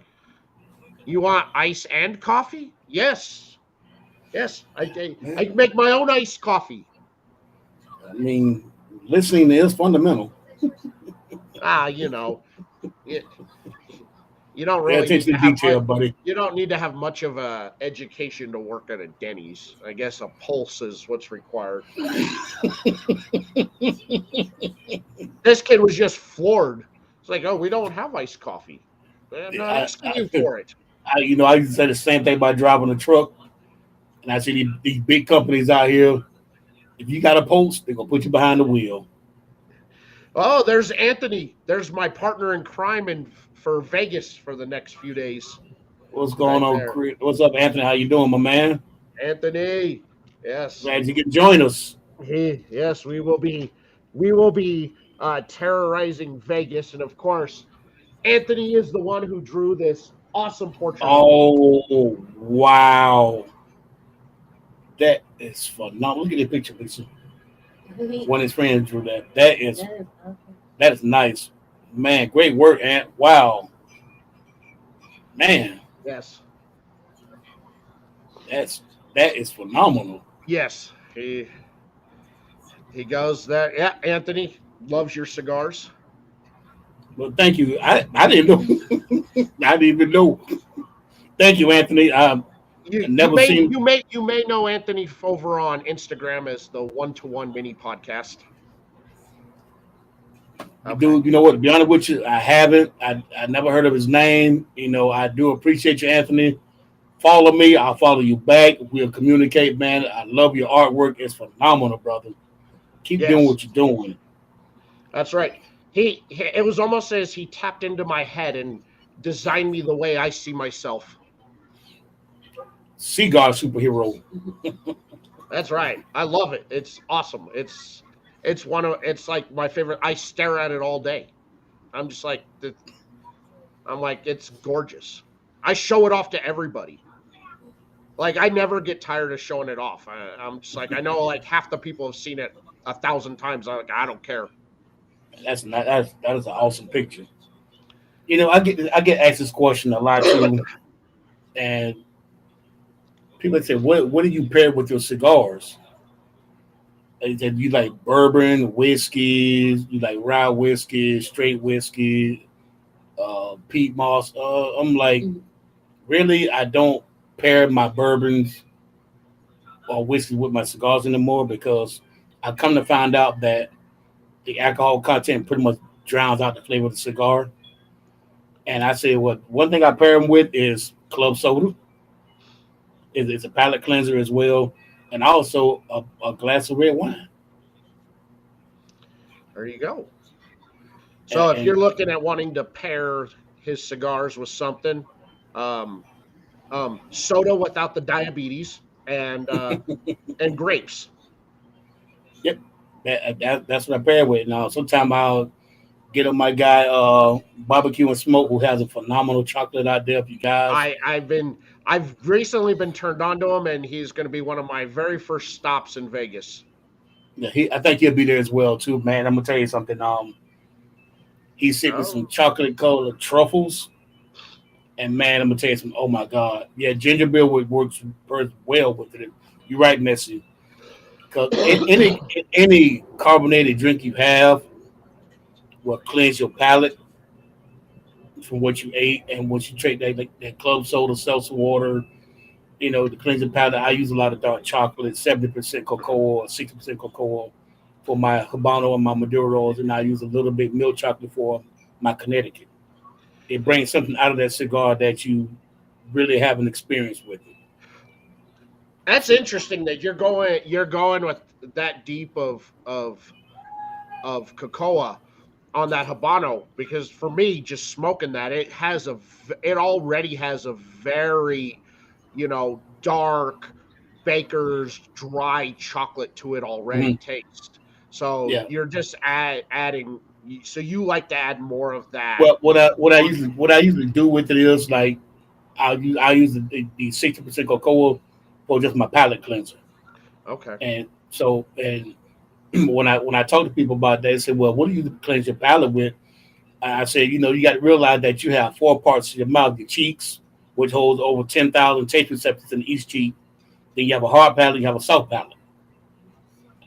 "You want ice and coffee?" "Yes, yes. I make my own iced coffee." I mean, listening is fundamental. Ah, you, you don't Pay really need attention to to have much. detail, buddy. You don't need to have much of a education to work at a Denny's. I guess a pulse is what's required. This kid was just floored. It's like, "Oh, we don't have iced coffee. I'm not I, asking you I, for it." I used to say the same thing about driving a truck, and I see these big companies out here. If you got a post, they're gonna put you behind the wheel. Oh, there's Anthony. There's my partner in crime for Vegas for the next few days. What's going Right on, there. Chris? What's up, Anthony? How you doing, my man? Anthony. Yes. Glad you could join us. Yes, we will be terrorizing Vegas. And of course, Anthony is the one who drew this awesome portrait of me. Oh wow, that is phenomenal. Look at the picture, Lisa. When his friend drew that, that is nice, man. Great work, Ant. Wow, man, Yes. that's that is phenomenal. Yes. He goes there. Yeah, Anthony loves your cigars. Well, thank you. I didn't know. I didn't even know. Thank you, Anthony. You you Never may seen. you may you may know Anthony over on Instagram as the One to One Mini Podcast. Okay. Dude, you know what? To be honest with you, I haven't. I never heard of his name. I do appreciate you, Anthony. Follow me. I'll follow you back. We'll communicate, man. I love your artwork. It's phenomenal, brother. Keep doing Yes, what you're doing. that's right. It was almost as he tapped into my head and designed me the way I see myself. Cigar superhero. That's right. I love it. It's awesome. It's like my favorite. I stare at it all day. I'm just like I'm like it's gorgeous. I show it off to everybody. Like I never get tired of showing it off. I'm just like I know like half the people have seen it 1,000 times. I don't care. That's not that is an awesome picture. I get asked this question a lot too, and people say, "What do you pair with your cigars?" They said, "You like bourbon, whiskey, you like rye whiskey, straight whiskey, peat moss." I'm like, really, I don't pair my bourbons or whiskey with my cigars anymore because I come to find out that the alcohol content pretty much drowns out the flavor of the cigar. And I say, what one thing I pair them with is club soda. It's a palate cleanser as well, and also a glass of red wine. There you go. And, So if you're and looking at wanting to pair his cigars with something, um, soda without the diabetes and grapes. yep, that's what I pair with. Now, sometimes I'll get on my guy barbecue and smoke, who has a phenomenal chocolate out there for you guys. I've recently been turned on to him, and he's going to be one of my very first stops in Vegas. Yeah, I think he'll be there as well too, man. I'm gonna tell you something. He sent me some Oh, chocolate colored truffles. And man, I'm gonna tell you something. Oh my God, yeah, ginger beer works well with it. You're right, Messi. Because any carbonated drink you have will cleanse your palate from what you ate, and once you drink that club soda, seltzer water, the cleansing powder. I use a lot of dark chocolate, 70% cocoa or 60% cocoa for my Habano and my Maduros, and I use a little bit milk chocolate for my Connecticut. It brings something out of that cigar that you really haven't experienced with it. that's So, interesting that you're going with that deep of cocoa on that habano, because for me, just smoking that, it already has a very, dark baker's dry chocolate to it already mhm, taste. So yeah. you're just adding. So you like to add more of that Well, on. what I usually do with it is like I use the 60% cocoa for just my palate cleanser, Okay. and so and when I talk to people about that, they say, "Well, what do you cleanse your palate with?" I said, you got to realize that you have four parts of your mouth: your cheeks, which holds over 10,000 taste receptors in each cheek. Then you have a hard palate, you have a soft palate,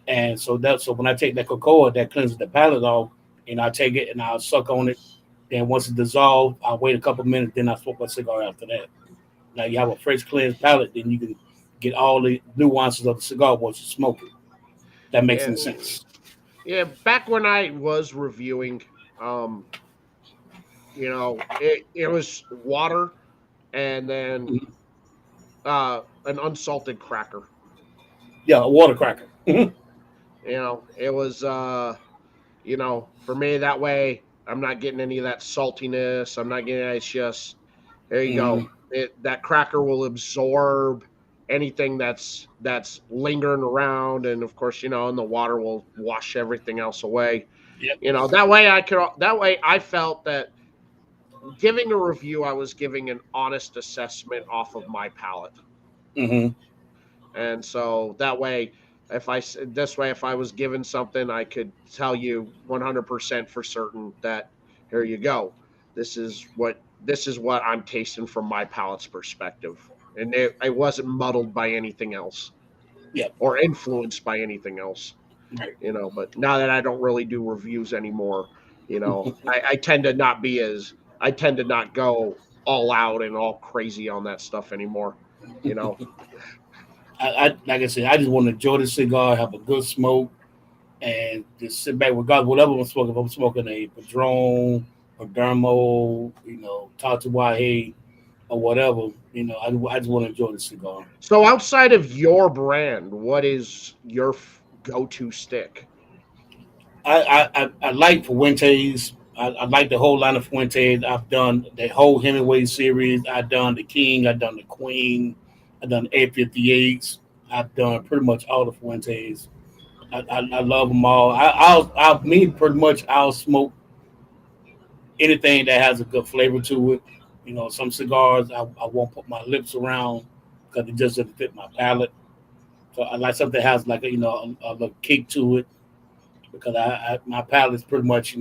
and so when I take that cocoa that cleanses the palate off, and I take it and I'll suck on it. Then once it's dissolved, I'll wait a couple minutes. Then I smoke my cigar after that. Now you have a fresh cleansed palate, then you can get all the nuances of the cigar once you smoke it. That makes Yeah. any sense. Yeah. Back when I was reviewing, it was water and then Mhm. an unsalted cracker. Yeah, a water cracker. Mhm. It was for me that way I'm not getting any of that saltiness. I'm not getting it's just there you go. Mhm. That cracker will absorb anything that's lingering around, and of course, and the water will wash everything else away. Yep. That way I felt that giving a review, I was giving an honest assessment off of my palate. Hmm. And so that way, if I was given something, I could tell you 100% for certain that here you go. This is what I'm tasting from my palate's perspective, and it wasn't muddled by anything else Yep. or influenced by anything else. Right. But now that I don't really do reviews anymore, I tend to not be as I tend to not go all out and all crazy on that stuff anymore. You know, I like I said, I just want to enjoy the cigar, have a good smoke, and just sit back. Regardless, whatever I'm smoking, if I'm smoking a Padron, a Dermo, Tatuaje, or whatever, I just want to enjoy the cigar. So outside of your brand, what is your go-to stick? I like Fuentes. I like the whole line of Fuentes. I've done the whole Hemingway series. I've done the King. I've done the Queen. I've done 858s. I've done pretty much all the Fuentes. I love them all. Me pretty much, I'll smoke anything that has a good flavor to it. Some cigars I won't put my lips around because it just doesn't fit my palate. So I like something that has like a little kick to it because my palate is pretty much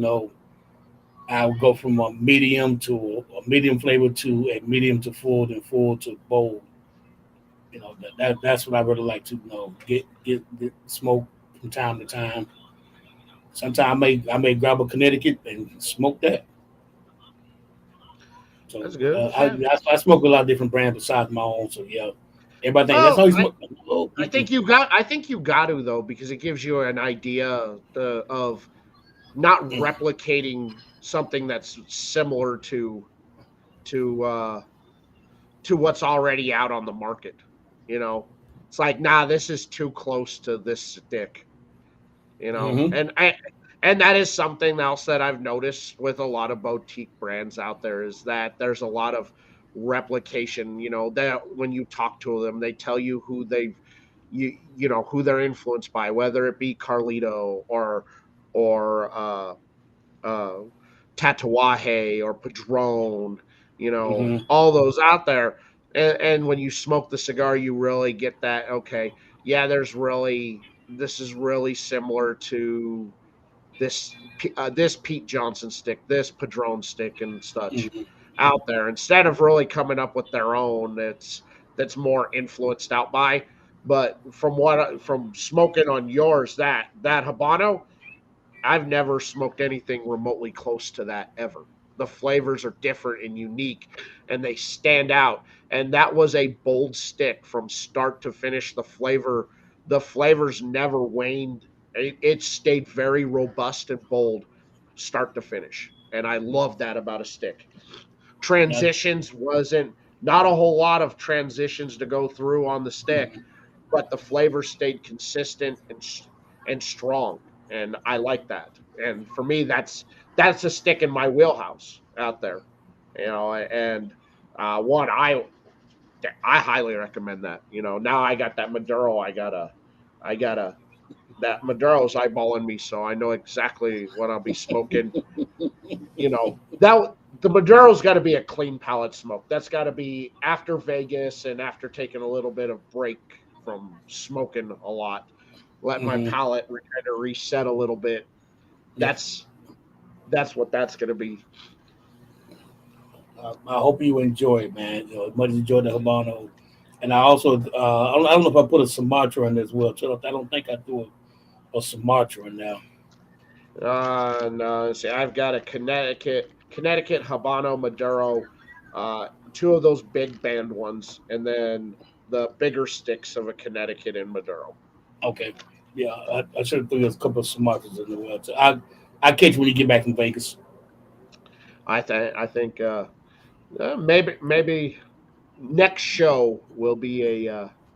I would go from a medium to a medium flavor to a medium to full, then full to bold. That's what I really like to get smoke from time to time. Sometimes I may grab a Connecticut and smoke that. So That's good. I, Yeah. I I smoke a lot of different brands besides my own. So yeah, everybody thinks that's Well, all you I smoke. Oh, I think you got I think you got to though, because it gives you an idea of not replicating something that's similar to uh to what's already out on the market. You know, it's like, nah, this is too close to this stick. mm-hmm. And that is something else that I've noticed with a lot of boutique brands out there, is that there's a lot of replication. That when you talk to them, they tell you who they're influenced by, whether it be Carlito or uh, Tatuaje or Padron, Mm-hmm. all those out there. And when you smoke the cigar, you really get that. Okay, yeah, this is really similar this this Pete Johnson stick, this Padron stick, and such Mhm. out there instead of really coming up with their own. That's more influenced out by. But from smoking on yours, that Habano, I've never smoked anything remotely close to that ever. The flavors are different and unique, and they stand out. And that was a bold stick from start to finish. The flavors never waned. It stayed very robust and bold, start to finish. And I love that about a stick. That's Transitions wasn't not a whole lot of transitions to go through on the stick, mhm. but the flavor stayed consistent and strong, and I like that. And for me, that's a stick in my wheelhouse out there, And one I highly recommend that. Now I got that Maduro. I gotta that Maduro's eyeballing me, so I know exactly what I'll be smoking. That the Maduro's got to be a clean palate smoke. That's got to be after Vegas and after taking a little bit of break from smoking a lot. Let my Mhm. palate kind of reset a little bit. Yeah. That's what that's going to be. I hope you enjoy it, man. As much as you enjoy the Habano. And I also, I don't know if I put a Sumatra in there as well. So I don't think I threw a Sumatra in there. No, see, I've got a Connecticut Habano Maduro, two of those big band ones, and then the bigger sticks of a Connecticut and Maduro. Okay. Yeah, I should have threw a couple of Sumatras in there. Well. So I catch you when you get back from Vegas. I think maybe next show will be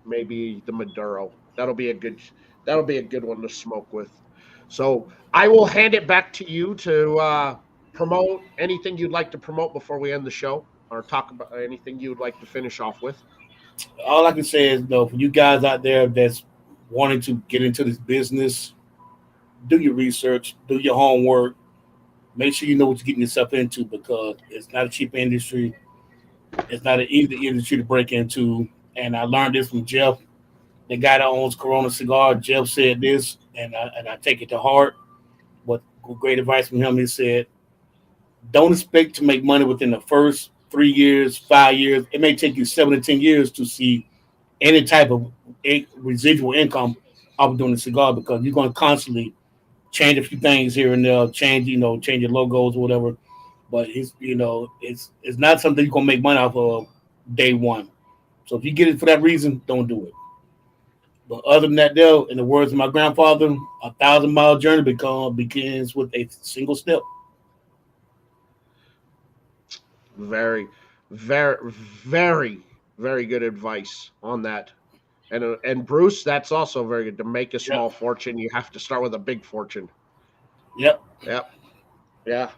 maybe the Maduro. That'll be a good one to smoke with. So I will hand it back to you to promote anything you'd like to promote before we end the show, or talk about anything you would like to finish off with. All I can say is, though, for you guys out there that's wanting to get into this business, do your research, do your homework, make sure you know what you're getting yourself into because it's not a cheap industry. It's not an easy industry to break into. And I learned this from Jeff, the guy that owns Corona Cigar. Jeff said this, and I take it to heart. But great advice from him. He said, "Don't expect to make money within the first 3 years, 5 years. It may take you 7 to 10 years to see any type of residual income off of doing the cigar because you're going to constantly change a few things here and there, change your logos or whatever. But it's not something you're gonna make money off of day one. So if you get it for that reason, don't do it. But other than that, though, in the words of my grandfather, 1,000 mile journey begins with a single step. Very, very good advice on that. And Bruce, that's also very good. To make a Yep. small fortune, you have to start with a big fortune. Yep. Yep. Yeah.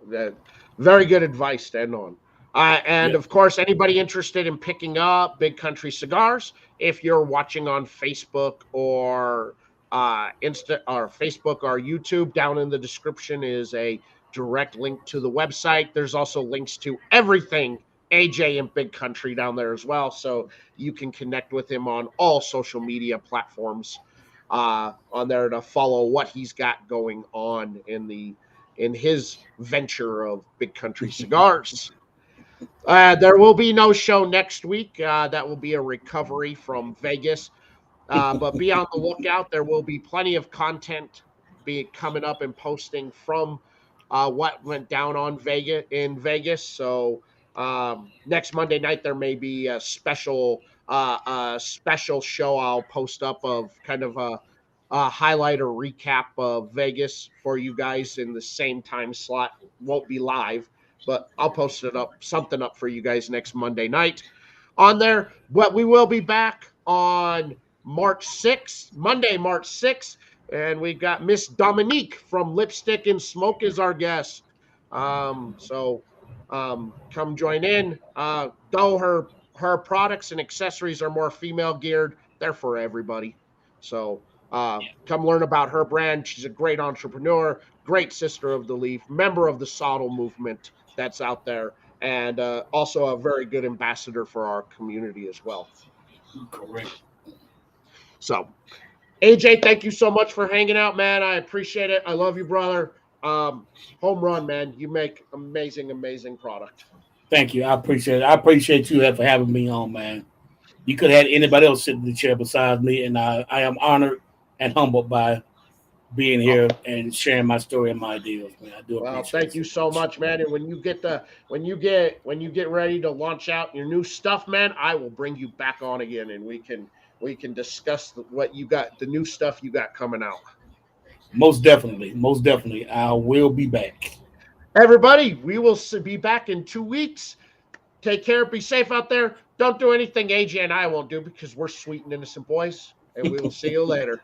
That very good advice to end on. And Yep. of course, anybody interested in picking up Big Country Cigars, if you're watching on Facebook or Facebook or YouTube, down in the description is a direct link to the website. There's also links to everything AJ and Big Country down there as well, so you can connect with him on all social media platforms on there to follow what he's got going on in his venture of Big Country Cigars. There will be no show next week. That will be a recovery from Vegas. But be on the lookout. There will be plenty of content be coming up and posting from what went down on Vegas. So next Monday night there may be a special show I'll post up of kind of a highlight or recap of Vegas for you guys in the same time slot. Won't be live, but I'll post it up something up for you guys next Monday night on there. But we will be back on March 6th, Monday, March 6th. And we've got Miss Dominique from Lipstick and Smoke as our guest. So come join in. Though her products and accessories are more female geared, they're for everybody. So come learn about her brand. She's a great entrepreneur, great sister of the leaf, member of the Sodal movement that's out there, and also a very good ambassador for our community as well. Correct. So AJ, thank you so much for hanging out, man. I appreciate it. I love you, brother. Home run, man. You make amazing, amazing product. Thank you. I appreciate it. I appreciate you for having me on, man. You could have had anybody else sit in the chair besides me, and I am honored and humbled by being Oh, here and sharing my story and my ideas, man. I do well, appreciate thank it you so so much. much, man. And when you get ready to launch out your new stuff, man, I will bring you back on again, and we can discuss what you got, the new stuff you got coming out. Most definitely, most definitely, I will be back. Everybody, we will be back in 2 weeks. Take care. Be safe out there. Don't do anything AJ and I won't do because we're sweet and innocent boys. And we will see you later.